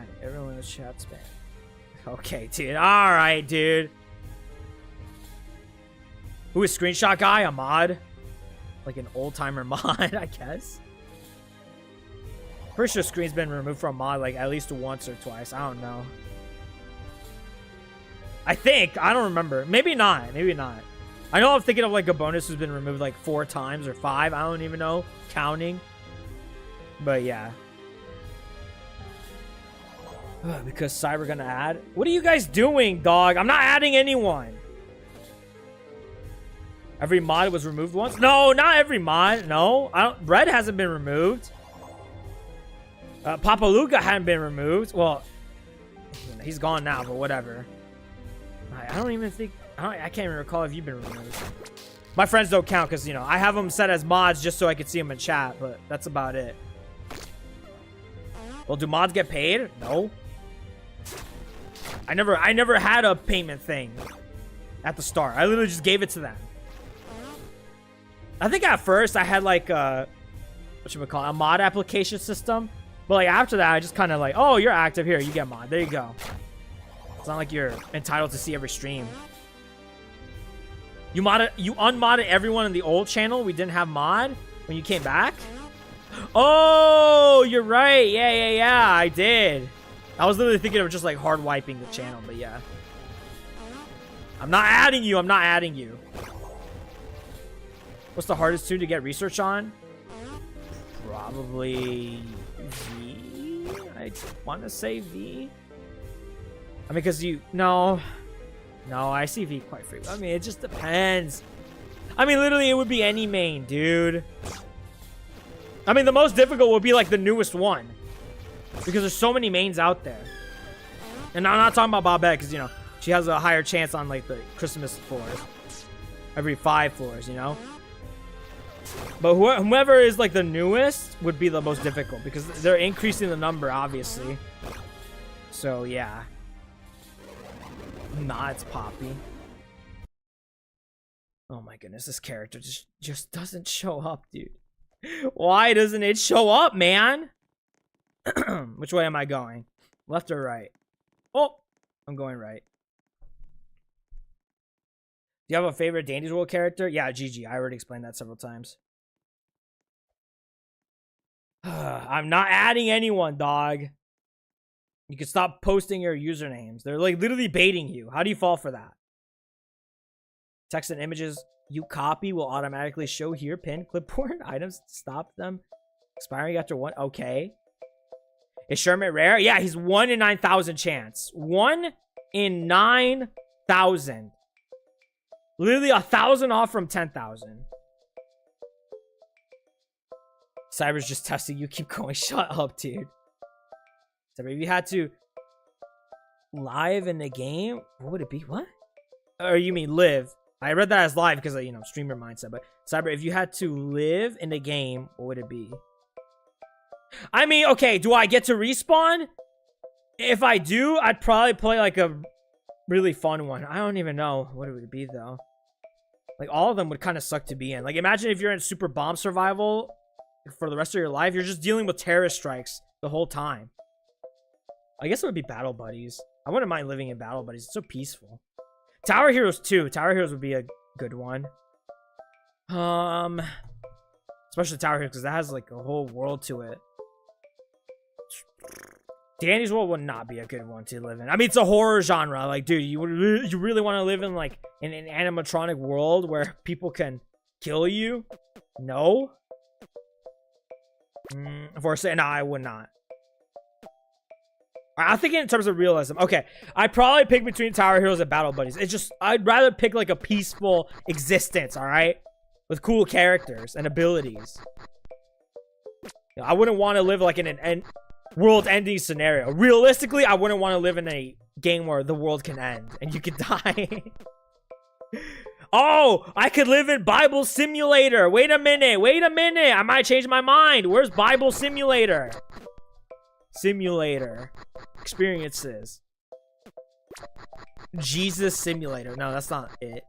And everyone in the chat spam. Okay, dude. Alright, dude. Who is screenshot guy? A mod? Like an old timer mod, I guess. Pretty sure screen's been removed from mod like at least once or twice. I don't know. I think. I don't remember. Maybe not. Maybe not. I know I'm thinking of like a bonus who's been removed like 4 times or 5. I don't even know. Counting. But yeah. Because Cyber gonna add. What are you guys doing, dog? I'm not adding anyone. Every mod was removed once? No, not every mod. No. Red hasn't been removed. Papa Luca hadn't been removed. Well, he's gone now, but whatever. I don't even think... I can't even recall if you've been removed. My friends don't count because, you know, I have them set as mods just so I could see them in chat, but that's about it. Well, do mods get paid? No. I never had a payment thing at the start. I literally just gave it to them. I think at first I had like a... whatchamacallit? A mod application system. But like after that, I just kind of like, oh, you're active here. You get mod. There you go. It's not like you're entitled to see every stream. You unmodded everyone in the old channel. We didn't have mod when you came back. Oh, you're right. Yeah. I did. I was literally thinking of just like hard wiping the channel, but yeah. I'm not adding you. I'm not adding you. What's the hardest tune to get research on? Probably V. I want to say V. I mean, because you... No, I see V quite frequently. I mean, it just depends. I mean, literally, it would be any main, dude. I mean, the most difficult would be, like, the newest one. Because there's so many mains out there. And I'm not talking about Bobette, because, you know, she has a higher chance on, like, the Christmas floors. Every 5 floors, you know? But whoever is, like, the newest would be the most difficult. Because they're increasing the number, obviously. So, yeah. Nah, it's Poppy. Oh my goodness, this character just doesn't show up, dude. Why doesn't it show up, man? Which way am I going? Left or right? Oh, I'm going right. Do you have a favorite Dandy's World character? Yeah, Gigi. I already explained that several times. I'm not adding anyone, dog. You can stop posting your usernames. They're like literally baiting you. How do you fall for that? Text and images you copy will automatically show here. Pin clipboard items. Stop them expiring after 1. Okay. Is Shermit rare? Yeah, he's 1 in 9,000 chance. 1 in 9,000. Literally 1,000 off from 10,000. Cyber's just testing you. Keep going. Shut up, dude. So if you had to live in the game, what would it be? What? Or you mean live? I read that as live because of, you know, streamer mindset. But Cyber, if you had to live in the game, what would it be? I mean, okay, do I get to respawn? If I do, I'd probably play like a really fun one. I don't even know what it would be though. Like all of them would kind of suck to be in. Like imagine if you're in super bomb survival for the rest of your life, you're just dealing with terrorist strikes the whole time. I guess it would be Battle Buddies. I wouldn't mind living in Battle Buddies. It's so peaceful. Tower Heroes 2. Tower Heroes would be a good one. Especially Tower Heroes because that has like a whole world to it. Danny's World would not be a good one to live in. I mean, it's a horror genre. Like, dude, you really want to live in like an animatronic world where people can kill you? No. Unfortunately, no, I would not. I'm thinking in terms of realism. Okay, I'd probably pick between Tower Heroes and Battle Buddies. It's just, I'd rather pick like a peaceful existence, all right? With cool characters and abilities. You know, I wouldn't want to live like in an world-ending scenario. Realistically, I wouldn't want to live in a game where the world can end and you could die. Oh, I could live in Bible Simulator. Wait a minute. I might change my mind. Where's Bible Simulator? Simulator. Experiences. Jesus Simulator. No, that's not it.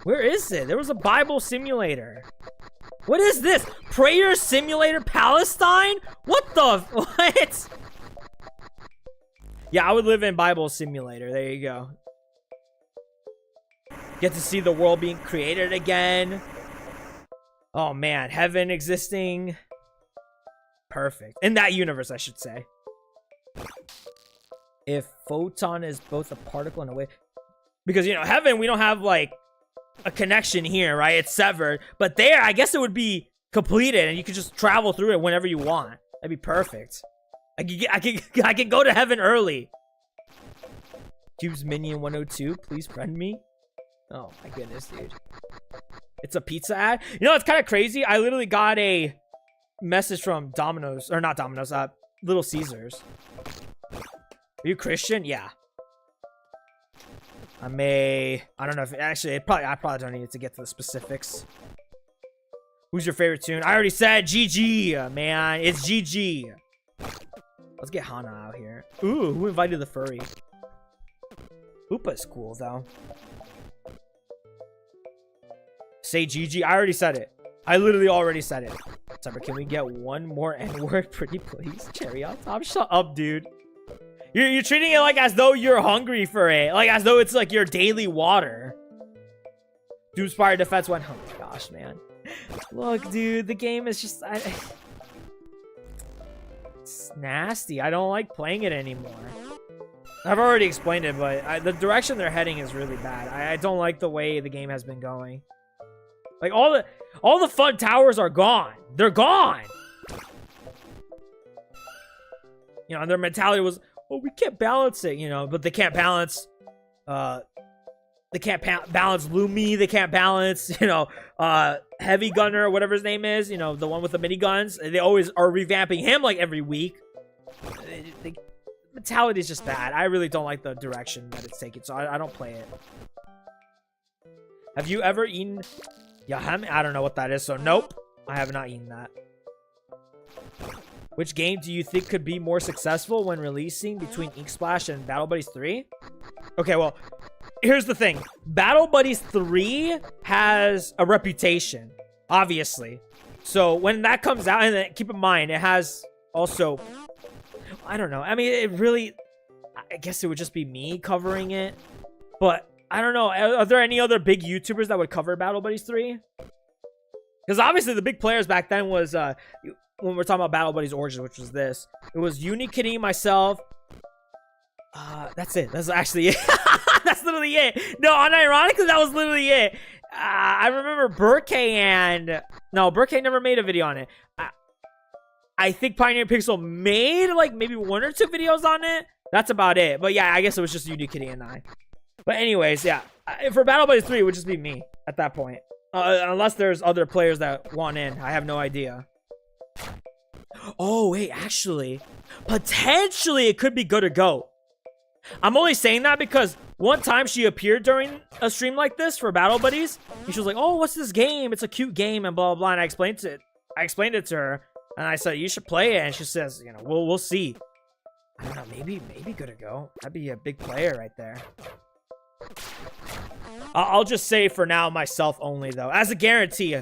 Where is it? There was a Bible Simulator. What is this? Prayer Simulator Palestine? What the? What? Yeah, I would live in Bible Simulator. There you go. Get to see the world being created again. Oh man, heaven existing. Perfect. In that universe, I should say. If photon is both a particle and a wave. Because, you know, heaven, we don't have, like, a connection here, right? It's severed. But there, I guess it would be completed, and you could just travel through it whenever you want. That'd be perfect. I can go to heaven early. Cube's Minion 102, please friend me. Oh, my goodness, dude. It's a pizza ad? You know, it's kind of crazy. I literally got a message from Domino's, or not Domino's, Little Caesars. Are you Christian? Yeah. I don't know if actually I probably don't need to get to the specifics. Who's your favorite tune? I already said GG, man. It's GG. Let's get Hana out here. Ooh, who invited the furry? Hoopa's cool though. Say GG. I already said it. I literally already said it. Cyber, can we get one more N-word, pretty please? Cherry on top. Shut up, dude. You're treating it like as though you're hungry for it. Like as though it's like your daily water. Doomspire defense went, oh my gosh, man. Look, dude, the game is just... it's nasty. I don't like playing it anymore. I've already explained it, but the direction they're heading is really bad. I don't like the way the game has been going. Like, all the fun towers are gone. They're gone! You know, and their mentality was... well, we can't balance it, you know, but they can't balance, balance Lumi, they can't balance, you know, Heavy Gunner, or whatever his name is, you know, the one with the miniguns. They always are revamping him, like, every week. The mentality is just bad. I really don't like the direction that it's taking, so I don't play it. Have you ever eaten Yahem? I don't know what that is, so nope. I have not eaten that. Which game do you think could be more successful when releasing between Ink Splash and Battle Buddies 3? Okay, well, here's the thing. Battle Buddies 3 has a reputation, obviously. So when that comes out, and then keep in mind, it has also... I don't know. I mean, it really... I guess it would just be me covering it. But, I don't know. Are there any other big YouTubers that would cover Battle Buddies 3? Because obviously the big players back then was... when we're talking about Battle Buddies Origins, which was this. It was Unikitty, myself. That's it. That's actually it. That's literally it. No, unironically, that was literally it. I remember Burkay and... no, Burkay never made a video on it. I think Pioneer Pixel made, like, maybe 1 or 2 videos on it. That's about it. But yeah, I guess it was just Unikitty and I. But anyways, yeah. For Battle Buddies 3, it would just be me at that point. Unless there's other players that want in. I have no idea. Oh, wait, actually, potentially it could be Good to Go. I'm only saying that because one time she appeared during a stream like this for Battle Buddies, and she was like, oh, what's this game? It's a cute game, and blah, blah, blah, and I explained it to her, and I said, you should play it, and she says, you know, we'll see. I don't know, maybe Good to Go. That'd be a big player right there. I'll just say for now myself only, though, as a guarantee.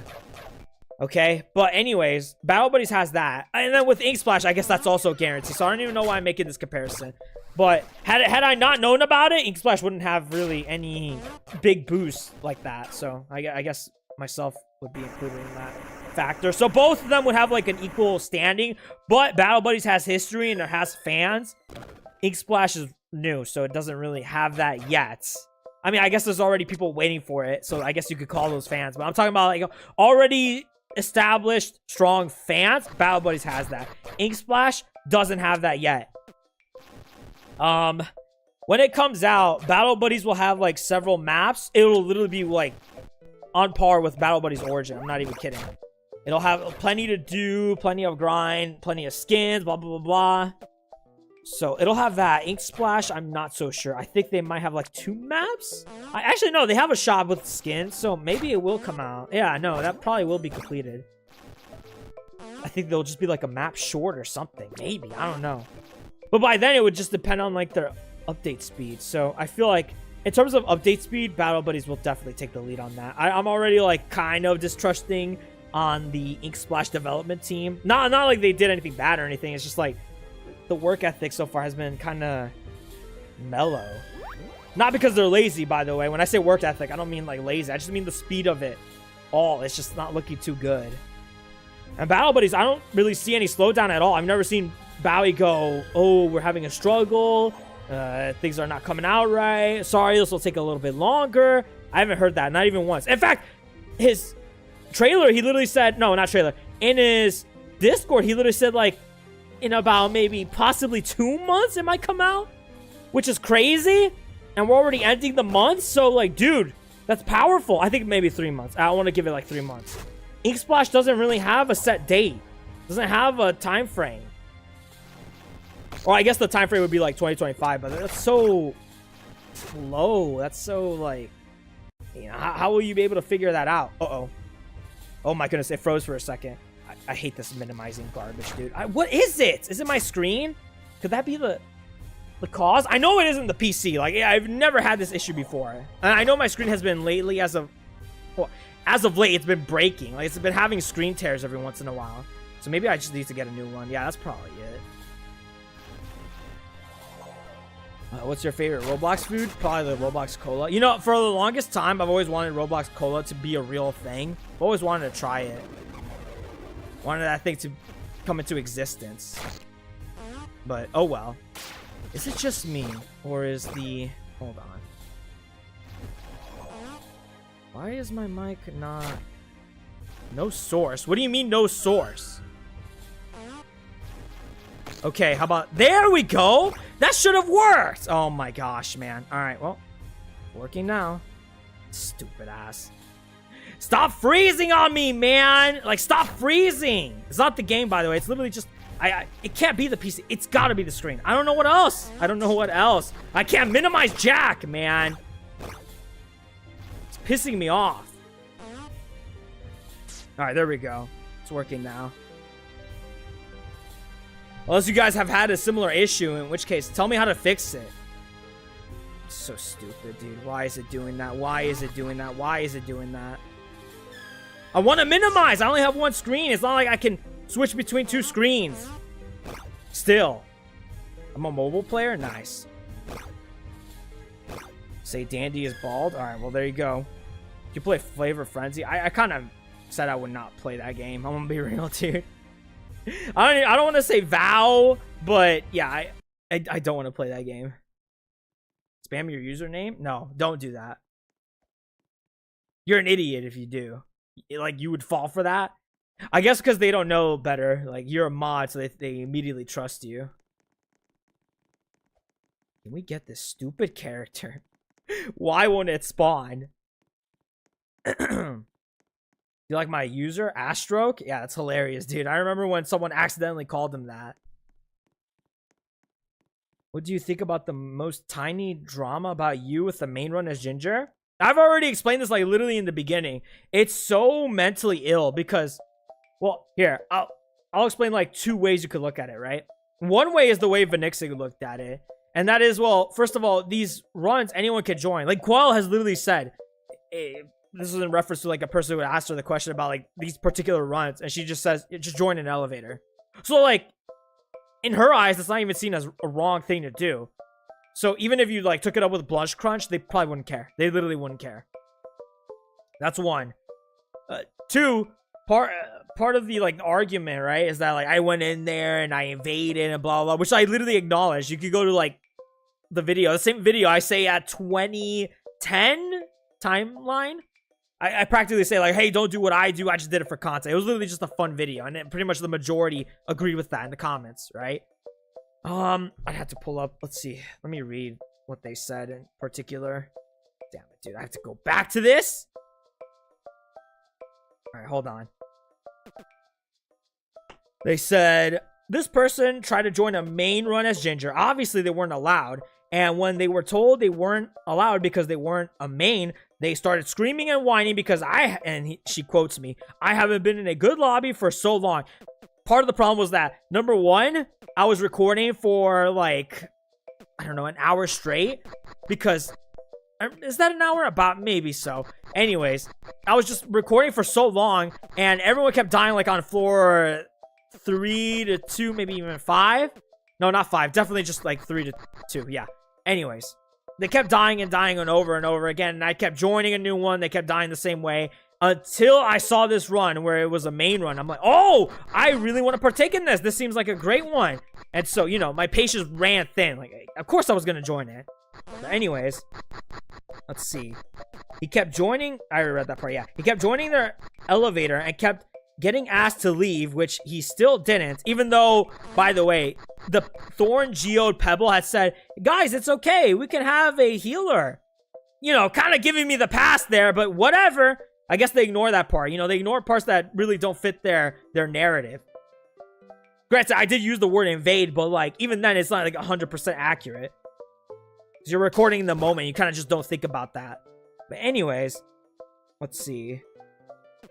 Okay, but anyways, Battle Buddies has that. And then with Ink Splash, I guess that's also a guarantee. So I don't even know why I'm making this comparison. But had I not known about it, Ink Splash wouldn't have really any big boost like that. So I guess myself would be included in that factor. So both of them would have like an equal standing. But Battle Buddies has history and it has fans. Ink Splash is new, so it doesn't really have that yet. I mean, I guess there's already people waiting for it. So I guess you could call those fans. But I'm talking about like already... established strong fans. Battle Buddies has that. Ink Splash doesn't have that yet. When it comes out, Battle Buddies will have like several maps. It'll literally be like on par with Battle Buddies Origin. I'm not even kidding. It'll have plenty to do, plenty of grind, plenty of skins, blah blah blah blah. So it'll have that. Ink Splash, I'm not so sure. I think they might have like 2 maps. I actually know they have a shop with skins, so maybe it will come out. Yeah, no, that probably will be completed. I think they'll just be like a map short or something. Maybe, I don't know. But by then it would just depend on like their update speed. So I feel like in terms of update speed, Battle Buddies will definitely take the lead on that. I'm already like kind of distrusting on the Ink Splash development team. Not like they did anything bad or anything. It's just like the work ethic so far has been kind of Mellow. Not because they're lazy, by the way. When I say work ethic, I don't mean like lazy. I just mean the speed of it all. It's just not looking too good. And Battle Buddies, I don't really see any slowdown at all. I've never seen Bowie go, oh, we're having a struggle. Things are not coming out right. Sorry, this will take a little bit longer. I haven't heard that, not even once. In fact, his trailer, he literally said, no, not trailer. In his Discord, he literally said, like, in about maybe possibly 2 months it might come out, which is crazy. And we're already ending the month. So, like, dude, that's powerful. I think maybe 3 months. I want to give it like 3 months. Ink Splash doesn't really have a set date. Doesn't have a time frame. Or I guess the time frame would be like 2025, but that's so low. That's so like, you know, how will you be able to figure that out? Uh-oh. Oh my goodness, it froze for a second. I hate this minimizing garbage, dude. What is it? Is it my screen? Could that be the cause? I know it isn't the PC. Like, yeah, I've never had this issue before. And I know my screen has been lately as of late, it's been breaking. Like, it's been having screen tears every once in a while. So maybe I just need to get a new one. Yeah, that's probably it. What's your favorite Roblox food? Probably the Roblox Cola. You know, for the longest time, I've always wanted Roblox Cola to be a real thing. I've always wanted to try it. Wanted that thing to come into existence. But, oh well. Is it just me? Or is the... Hold on. Why is my mic not... No source? What do you mean no source? Okay, how about... There we go! That should have worked! Oh my gosh, man. Alright, well. Working now. Stupid ass. Stop freezing on me, man! Like, stop freezing! It's not the game, by the way. It's literally just... it can't be the PC. It's gotta be the screen. I don't know what else. I don't know what else. I can't minimize Jack, man. It's pissing me off. Alright, there we go. It's working now. Unless you guys have had a similar issue, in which case, tell me how to fix it. So stupid, dude. Why is it doing that? Why is it doing that? Why is it doing that? I want to minimize. I only have one screen. It's not like I can switch between 2 screens. Still. I'm a mobile player? Nice. Say Dandy is bald? Alright, well, there you go. You play Flavor Frenzy? I kind of said I would not play that game. I'm gonna be real, dude. I don't want to say vow, but yeah, I don't want to play that game. Spam your username? No, don't do that. You're an idiot if you do. Like, you would fall for that. I guess because they don't know better. Like, you're a mod, so they immediately trust you. Can we get this stupid character? Why won't it spawn? You like my user, Astroke? Yeah, that's hilarious, dude. I remember when someone accidentally called him that. What do you think about the most tiny drama about you with the main run as Ginger? I've already explained this, like, literally in the beginning. It's so mentally ill because, well, here, I'll explain, like, 2 ways you could look at it, right? One way is the way Vanixig looked at it. And that is, well, first of all, these runs, anyone could join. Like, Quell has literally said... this is in reference to like a person who asked her the question about like these particular runs, and she just says just join an elevator. So like in her eyes, it's not even seen as a wrong thing to do. So even if you like took it up with Blush Crunch, they probably wouldn't care. They literally wouldn't care. That's one. 2, part of the like argument, right, is that like I went in there and I invaded and blah blah, which I literally acknowledge. You could go to like the video, the same video I say at 2010 timeline. I practically say like, hey, don't do what I do. I just did it for content. It was literally just a fun video, and pretty much the majority agreed with that in the comments, right? I'd have to pull up. Let's see. Let me read what they said in particular. Damn it, dude. I have to go back to this. All right, hold on. They said this person tried to join a main run as Ginger. Obviously, they weren't allowed. And when they were told they weren't allowed because they weren't a main, they started screaming and whining because she quotes me, I haven't been in a good lobby for so long. Part of the problem was that, number 1, I was recording for like, I don't know, an hour straight. Because, is that an hour? About, maybe so. Anyways, I was just recording for so long, and everyone kept dying like on floor 3 to 2, maybe even 5. No, not 5. Definitely just like 3 to 2. Yeah. Anyways, they kept dying and dying and over again, and I kept joining a new one. They kept dying the same way until I saw this run where it was a main run. I'm like, oh, I really want to partake in this. This seems like a great one. And so, you know, my patience ran thin. Like, of course I was going to join it. But anyways, let's see. He kept joining. I already read that part, yeah. He kept joining their elevator and kept getting asked to leave, which he still didn't, even though, by the way, the Thorn Geode Pebble had said, guys, it's okay, we can have a healer. You know, kind of giving me the pass there, but whatever. I guess they ignore that part. You know, they ignore parts that really don't fit their narrative. Granted, I did use the word invade, but like, even then, it's not like 100% accurate. Because you're recording in the moment, you kind of just don't think about that. But anyways, let's see.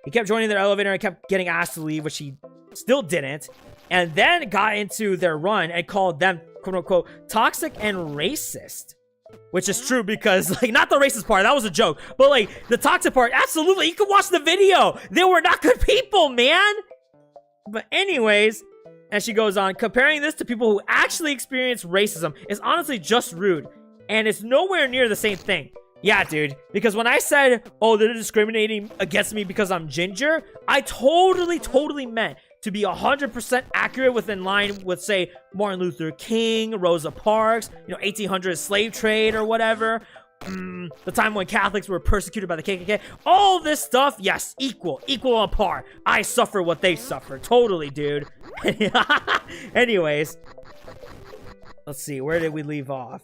He kept joining their elevator and kept getting asked to leave, which he still didn't. And then got into their run and called them, quote unquote, toxic and racist. Which is true because, like, not the racist part, that was a joke. But, like, the toxic part, absolutely, you can watch the video. They were not good people, man. But anyways, and she goes on, comparing this to people who actually experience racism is honestly just rude. And it's nowhere near the same thing. Yeah, dude, because when I said, oh, they're discriminating against me because I'm ginger, I totally meant to be 100% accurate within line with, say, Martin Luther King, Rosa Parks, you know, 1800s slave trade or whatever, the time when Catholics were persecuted by the KKK, all this stuff, yes, equal on par. I suffer what they suffer, totally, dude. Anyways, let's see, where did we leave off?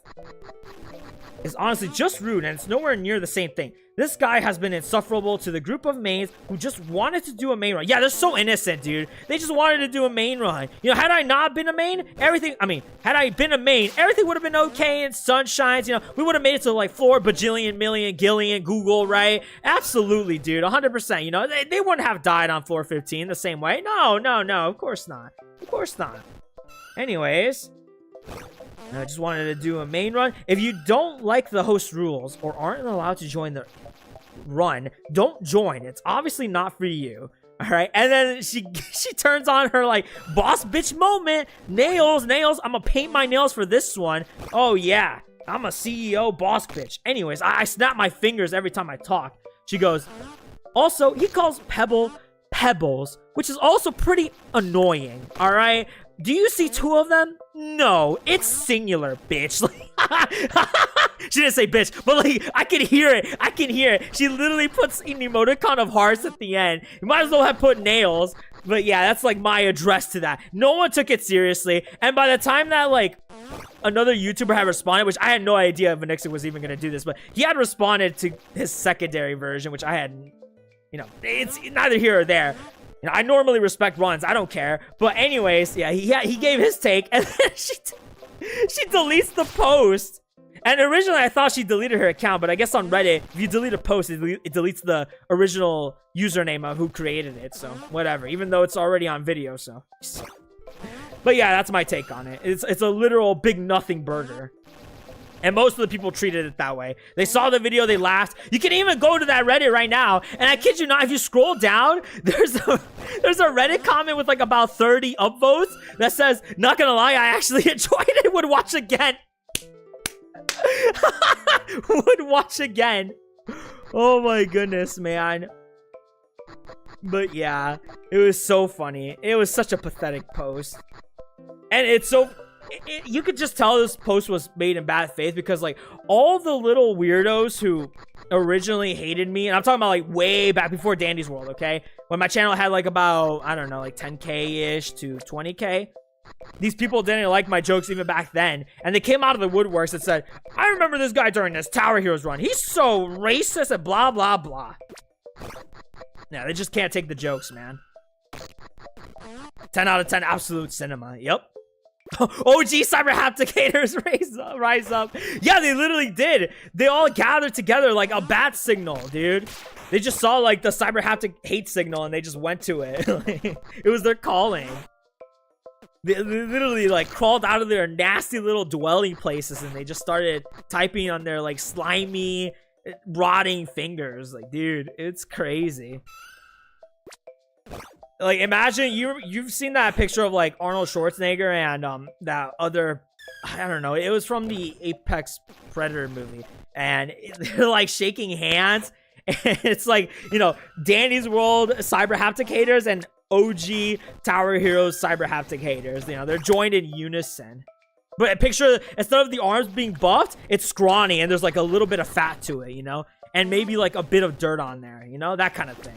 Is honestly just rude, and it's nowhere near the same thing. This guy has been insufferable to the group of mains who just wanted to do a main run. Yeah, they're so innocent, dude. They just wanted to do a main run. You know, had I not been a main, had I been a main, everything would have been okay and sunshines. You know, we would have made it to like 4 bajillion million gillion Google, right? Absolutely, dude, 100%. You know, they wouldn't have died on floor 15 the same way. No, of course not. Of course not. Anyways, I just wanted to do a main run. If you don't like the host rules or aren't allowed to join the run, don't join. It's obviously not for you. All right. And then she turns on her like boss bitch moment. Nails. I'm gonna paint my nails for this one. Oh yeah, I'm a CEO boss bitch. Anyways, I snap my fingers every time I talk. She goes, also, he calls Pebble Pebbles, which is also pretty annoying. All right. Do you see 2 of them? No, it's singular, bitch. She didn't say bitch, but like, I can hear it. She literally puts an emoticon of hearts at the end. You might as well have put nails. But yeah, that's like my address to that. No one took it seriously. And by the time that like another YouTuber had responded, which I had no idea Vanixon was even gonna do this, but he had responded to his secondary version, which I hadn't, you know, it's neither here or there. You know, I normally respect runs. I don't care. But anyways, yeah, he gave his take, and then she deletes the post. And originally, I thought she deleted her account, but I guess on Reddit, if you delete a post, it deletes the original username of who created it. So whatever, even though it's already on video. So, but yeah, that's my take on it. It's a literal big nothing burger. And most of the people treated it that way. They saw the video, they laughed. You can even go to that Reddit right now. And I kid you not, if you scroll down, there's a Reddit comment with like about 30 upvotes that says, not gonna lie, I actually enjoyed it, would watch again. Would watch again. Oh my goodness, man. But yeah, it was so funny. It was such a pathetic post. And it's so... you could just tell this post was made in bad faith because like all the little weirdos who originally hated me, and I'm talking about like way back before Dandy's World, okay, when my channel had like about, I don't know, like 10k ish to 20k, these people didn't like my jokes even back then, and they came out of the woodworks and said, I remember this guy during this Tower Heroes run, he's so racist and blah blah blah. Yeah, they just can't take the jokes, man. 10 out of 10 absolute cinema. Yep. OG CyberHaptic haters rise up. Yeah, they literally did. They all gathered together like a bat signal, dude. They just saw like the CyberHaptic hate signal and they just went to it. It was their calling. They literally like crawled out of their nasty little dwelling places and they just started typing on their like slimy, rotting fingers. Like, dude, it's crazy. Like, imagine you've seen that picture of like Arnold Schwarzenegger and that other I don't know. It was from the Apex Predator movie, and they're like shaking hands. And it's like, you know, Danny's World CyberHaptic haters and OG Tower Heroes CyberHaptic haters. You know, they're joined in unison. But picture, instead of the arms being buffed, it's scrawny and there's like a little bit of fat to it, you know, and maybe like a bit of dirt on there, you know, that kind of thing.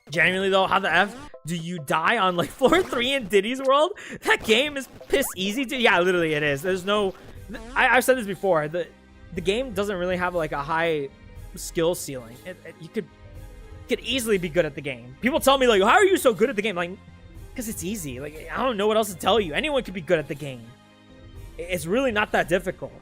Genuinely though, how the F do you die on like floor 3 in Diddy's World? That game is piss easy to, yeah, literally it is. There's no, I've said this before, the game doesn't really have like a high skill ceiling. You could easily be good at the game. People tell me like, how are you so good at the game? Like, because it's easy. Like, I don't know what else to tell you. Anyone could be good at the game. It's really not that difficult.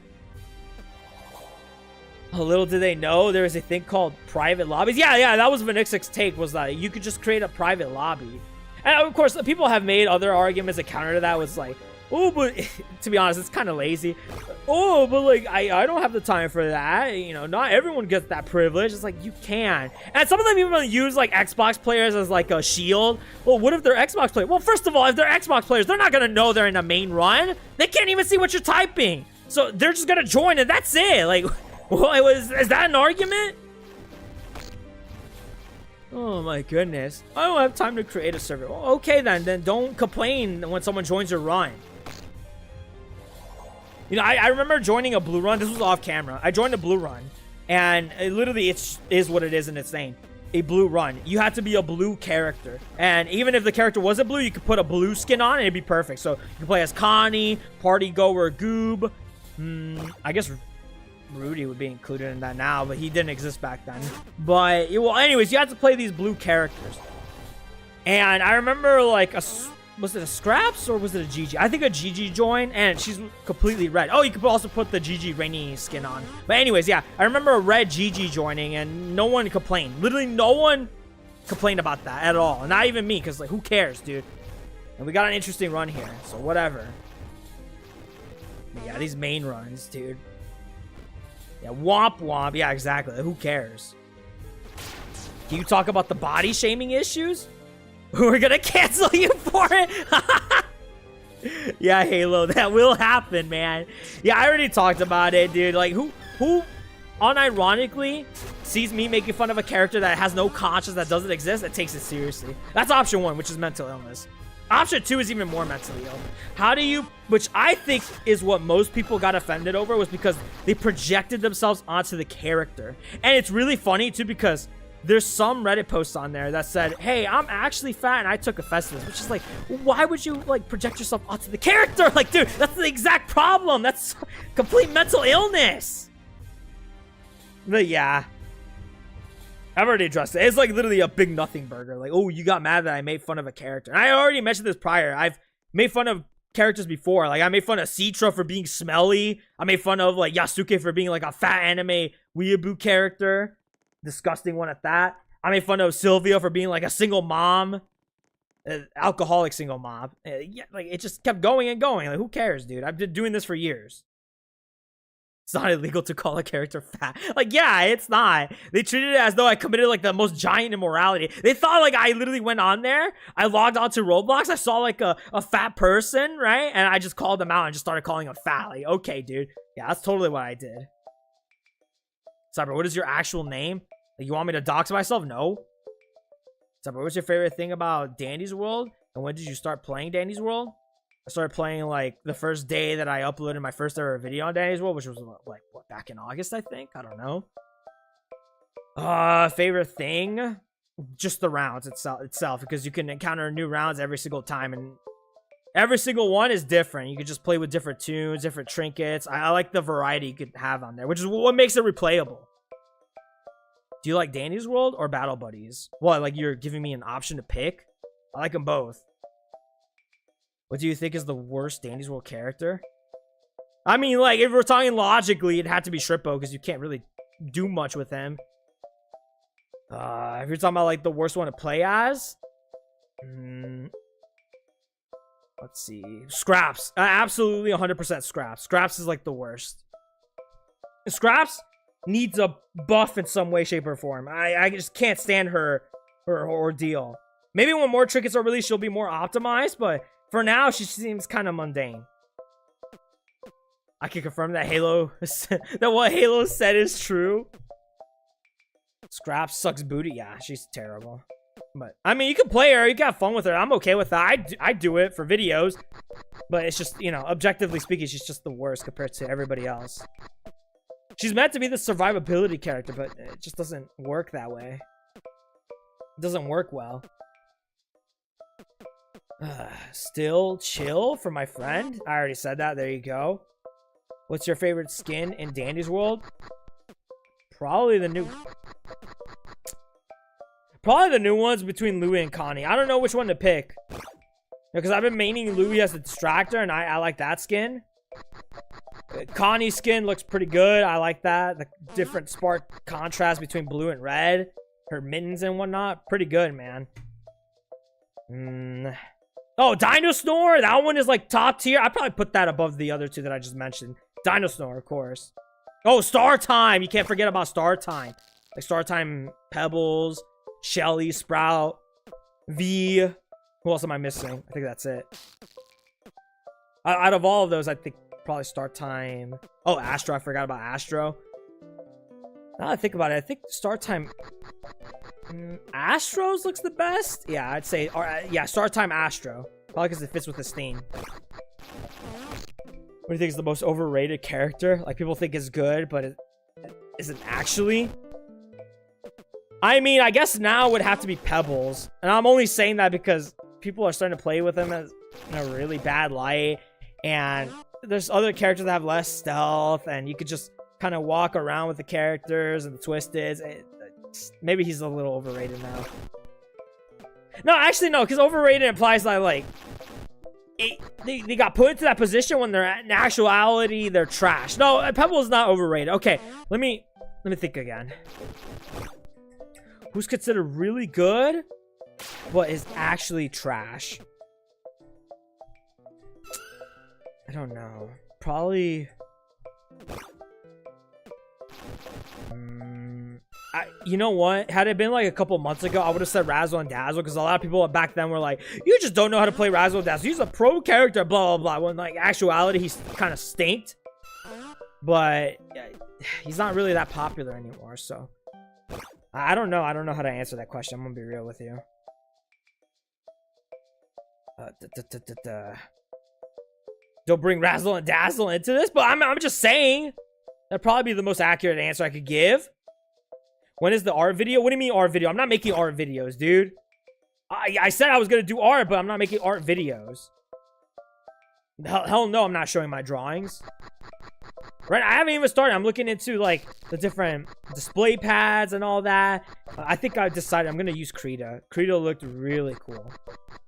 Little did they know there is a thing called private lobbies. Yeah, that was Vanixic's take, was that you could just create a private lobby. And of course, people have made other arguments that counter to that. Was like, oh, but to be honest, it's kind of lazy. Oh, but like, I don't have the time for that. You know, not everyone gets that privilege. It's like, you can. And some of them even use like Xbox players as like a shield. Well, what if they're Xbox players? Well, first of all, if they're Xbox players, they're not going to know they're in a main run. They can't even see what you're typing. So they're just going to join and that's it. Like, well, is that an argument? Oh my goodness. I don't have time to create a server. Well, okay then don't complain when someone joins your run. You know, I remember joining a blue run. This was off camera. I joined a blue run, and it literally is what it is in its name. A blue run. You had to be a blue character, and even if the character wasn't blue, you could put a blue skin on and it'd be perfect. So you can play as Connie, Party Goer, Goob. I guess Rudy would be included in that now, but he didn't exist back then. But well, anyways, you had to play these blue characters, and I remember like was it a Scraps or was it a GG? I think a GG joined, and she's completely red. Oh, you could also put the GG Rainy skin on. But anyways, yeah, I remember a red GG joining, and no one complained. Literally, no one complained about that at all. Not even me, because, like, who cares, dude? And we got an interesting run here, so whatever. But yeah, these main runs, dude. Yeah, womp womp. Yeah, exactly. Who cares? Can you talk about the body shaming issues? We're gonna cancel you for it. Yeah, Halo, that will happen, man. Yeah, I already talked about it, dude. Like, who unironically sees me making fun of a character that has no conscience, that doesn't exist, and takes it seriously? That's option 1, which is mental illness. Option 2 is even more mentally ill. How do you, which I think is what most people got offended over, was because they projected themselves onto the character. And it's really funny too, because there's some Reddit posts on there that said, hey, I'm actually fat and I took offense to this, which is like, why would you like project yourself onto the character? Like, dude, that's the exact problem. That's complete mental illness. But yeah, I've already addressed it. It's like literally a big nothing burger. Like, oh, you got mad that I made fun of a character. And I already mentioned this prior. I've made fun of characters before. Like, I made fun of Citra for being smelly. I made fun of like Yasuke for being like a fat anime weeaboo character. Disgusting one at that. I made fun of Sylvia for being like a single mom, alcoholic single mom. Yeah, like it just kept going and going. Like, who cares, dude? I've been doing this for years. It's not illegal to call a character fat. Like, yeah, it's not. They treated it as though I committed like the most giant immorality. They thought like I literally went on there. I logged onto Roblox. I saw like a fat person, right? And I just called them out and just started calling them fat. Like, okay, dude. Yeah, that's totally what I did. Cyber, what is your actual name? Like, you want me to dox myself? No. Cyber, what's your favorite thing about Dandy's World? And when did you start playing Dandy's World? I started playing, like, the first day that I uploaded my first ever video on Dandy's World, which was, like, what, back in August, I think? I don't know. Favorite thing? Just the rounds itself, because you can encounter new rounds every single time, and every single one is different. You can just play with different tunes, different trinkets. I like the variety you could have on there, which is what makes it replayable. Do you like Dandy's World or Battle Buddies? What, like you're giving me an option to pick? I like them both. What do you think is the worst Dandy's World character? I mean, like, if we're talking logically, it had to be Shrippo, because you can't really do much with him. If you're talking about, like, the worst one to play as? Let's see. Scraps. Absolutely 100% Scraps. Scraps is, like, the worst. Scraps needs a buff in some way, shape, or form. I just can't stand her ordeal. Maybe when more trinkets are released, she'll be more optimized, but for now, she seems kind of mundane. I can confirm that Halo that what Halo said is true. Scrap sucks booty. Yeah, she's terrible. But I mean, you can play her. You can have fun with her. I'm okay with that. I do it for videos. But it's just, you know, objectively speaking, she's just the worst compared to everybody else. She's meant to be the survivability character, but it just doesn't work that way. It doesn't work well. Still chill for my friend. I already said that. There you go. What's your favorite skin in Dandy's world? Probably the new ones between Louie and Connie. I don't know which one to pick. Because I've been maining Louie as a distractor, and I like that skin. Connie's skin looks pretty good. I like that. The different spark contrast between blue and red. Her mittens and whatnot. Pretty good, man. Oh, Dino Snore! That one is like top tier. I'd probably put that above the other two that I just mentioned. Dino Snore, of course. Oh, Star Time! You can't forget about Star Time. Like Star Time Pebbles, Shelly, Sprout, V. Who else am I missing? I think that's it. Out of all of those, I think probably Star Time. Oh, Astro. I forgot about Astro. Now that I think about it, I think Star Time... Astros looks the best? Yeah, I'd say... yeah, Star Time Astro. Probably because it fits with the stain. What do you think is the most overrated character? Like, people think is good, but it isn't actually. I mean, I guess now would have to be Pebbles. And I'm only saying that because people are starting to play with him as in a really bad light. And there's other characters that have less stealth. And you could just kind of walk around with the characters and the twisteds. Maybe he's a little overrated now. No, actually, no. Because overrated implies that, like... They got put into that position when they're in actuality they're trash. No, Pebble is not overrated. Okay, let me think again. Who's considered really good but is actually trash? I don't know. Probably you know what? Had it been like a couple months ago, I would have said Razzle and Dazzle, because a lot of people back then were like, you just don't know how to play Razzle and Dazzle. He's a pro character, blah, blah, blah. When like actuality, he's kind of stinked. But he's not really that popular anymore, so. I don't know. I don't know how to answer that question. I'm going to be real with you. Don't bring Razzle and Dazzle into this, but I'm just saying. That'd probably be the most accurate answer I could give. When is the art video? What do you mean art video? I'm not making art videos, dude. I said I was going to do art, but I'm not making art videos. Hell no, I'm not showing my drawings. Right? I haven't even started. I'm looking into, like, the different display pads and all that. I think I decided I'm going to use Krita. Krita looked really cool.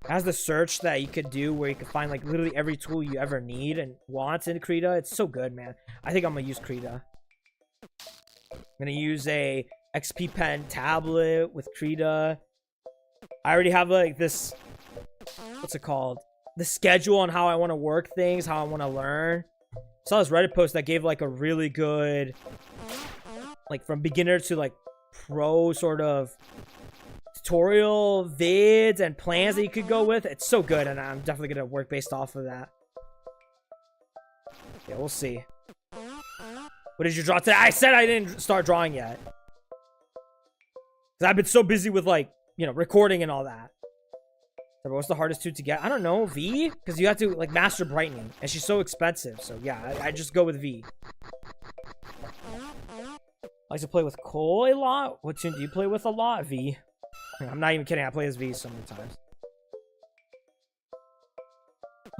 It has the search that you could do where you can find, like, literally every tool you ever need and want in Krita. It's so good, man. I think I'm going to use Krita. I'm going to use a XP Pen tablet with Krita. I already have, like, this... What's it called? The schedule on how I want to work things, how I want to learn. I saw this Reddit post that gave like a really good, like from beginner to like pro sort of tutorial vids and plans that you could go with. It's so good, and I'm definitely gonna work based off of that. Yeah, we'll see. What did you draw today? I said I didn't start drawing yet. 'Cause I've been so busy with like, you know, recording and all that. So what's the hardest tool to get? I don't know, V? Because you have to, like, master brightening. And she's so expensive. So, yeah, I just go with V. I like to play with Cole a lot. What tune do you play with a lot? V. I'm not even kidding. I play as V so many times.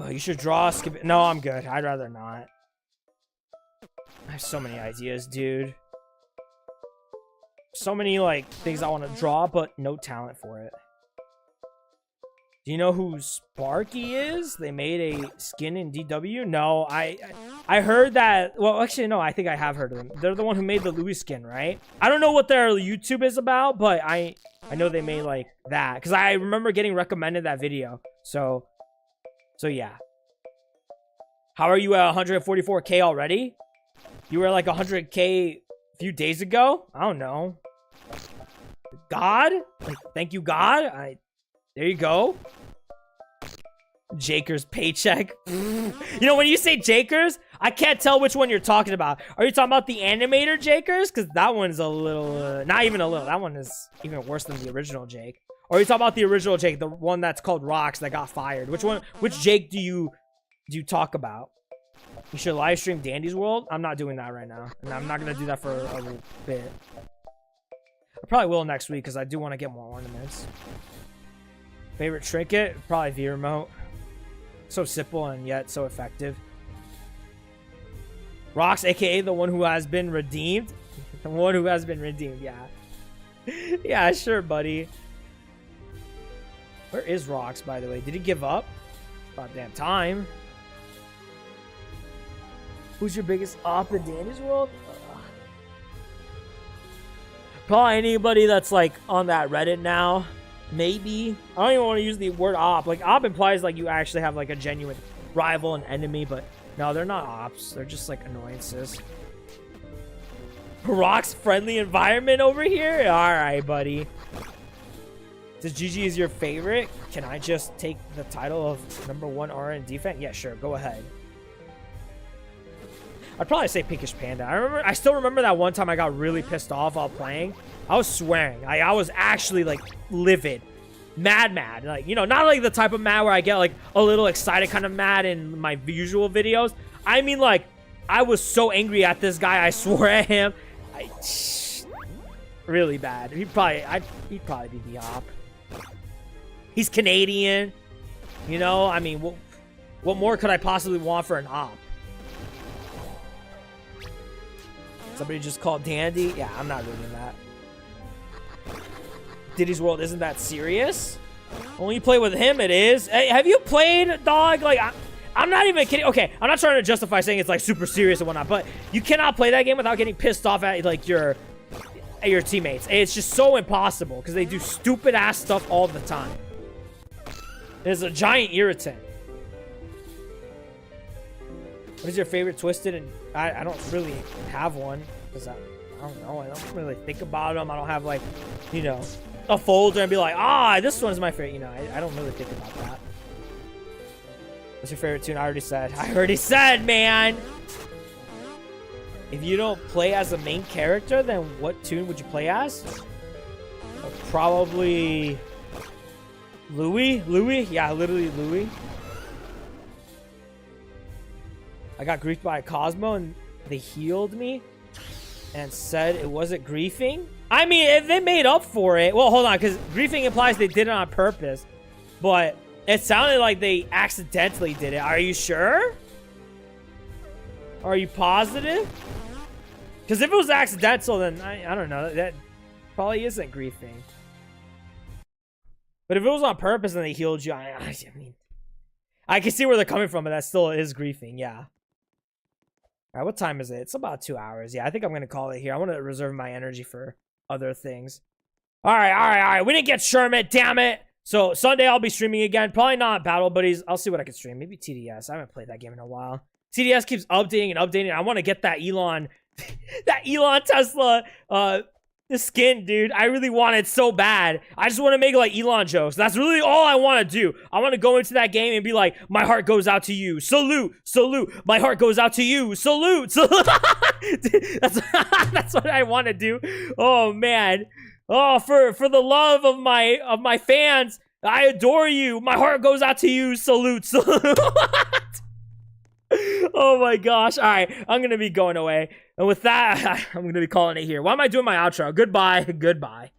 Oh, you should draw. Skip it. No, I'm good. I'd rather not. I have so many ideas, dude. So many, like, things I want to draw, but no talent for it. Do you know who Sparky is? They made a skin in DW? No, I heard that. Well, actually, no, I think I have heard of them. They're the one who made the Louis skin, right? I don't know what their YouTube is about, but I know they made like that. Because I remember getting recommended that video. So yeah. How are you at 144K already? You were like 100K a few days ago? I don't know. God? Like, thank you, God? There you go. Jakers paycheck. You know, when you say Jakers, I can't tell which one you're talking about. Are you talking about the animator Jakers? Because that one's a little, not even a little. That one is even worse than the original Jake. Or are you talking about the original Jake, the one that's called Rocks that got fired? Which one? Which Jake do you talk about? You should live stream Dandy's World. I'm not doing that right now, and I'm not gonna do that for a bit. I probably will next week because I do want to get more ornaments. Favorite trinket? Probably V remote. So simple and yet so effective. Rocks, aka the one who has been redeemed. The one who has been redeemed, yeah. Yeah, sure, buddy. Where is Rocks, by the way? Did he give up? About damn time. Who's your biggest op in Dandy's World? Probably anybody that's like on that Reddit now. Maybe. I don't even want to use the word op. Like, op implies like you actually have like a genuine rival and enemy, but no, they're not ops. They're just like annoyances. Rock's friendly environment over here? Alright, buddy. Does GG is your favorite? Can I just take the title of #1 RN defense? Yeah, sure. Go ahead. I'd probably say Pinkish Panda. I still remember that one time I got really pissed off while playing. I was swearing. I was actually like livid. Mad. Like, you know, not like the type of mad where I get like a little excited kind of mad in my usual videos. I mean, like, I was so angry at this guy. I swore at him. Really bad. He'd probably be the op. He's Canadian. You know, I mean, what more could I possibly want for an op? Somebody just called Dandy? Yeah, I'm not reading that. Diddy's World isn't that serious? When you play with him, it is. Hey, have you played, dog? Like, I'm not even kidding. Okay, I'm not trying to justify saying it's like super serious and whatnot, but you cannot play that game without getting pissed off at like your teammates. It's just so impossible because they do stupid ass stuff all the time. It's a giant irritant. What is your favorite Twisted? And I don't really have one because I don't know. I don't really think about them. I don't have like, you know, a folder and be like, this one's my favorite. You know, I don't really think about that. What's your favorite tune? I already said, man. If you don't play as a main character, then what tune would you play as? Probably Louis. Yeah, literally Louis. I got griefed by a Cosmo and they healed me and said it wasn't griefing. I mean, if they made up for it. Well, hold on, because griefing implies they did it on purpose. But it sounded like they accidentally did it. Are you sure? Are you positive? Because if it was accidental, then I don't know. That probably isn't griefing. But if it was on purpose and they healed you, I mean, I can see where they're coming from, but that still is griefing, yeah. All right, what time is it? It's about 2 hours. Yeah, I think I'm going to call it here. I want to reserve my energy for other things. All right. We didn't get Shermit, damn it. So Sunday I'll be streaming again. Probably not Battle Buddies. I'll see what I can stream. Maybe TDS. I haven't played that game in a while. TDS keeps updating and updating. I want to get that Elon, Tesla, the skin, dude. I really want it so bad. I just want to make like Elon jokes. That's really all I want to do. I want to go into that game and be like, my heart goes out to you. Salute. My heart goes out to you. Salute. That's what I want to do. Oh man. Oh, for the love of my fans, I adore you. My heart goes out to you. Salute. Oh my gosh. All right, I'm gonna be going away, and with that, I'm gonna be calling it here. Why am I doing my outro? Goodbye.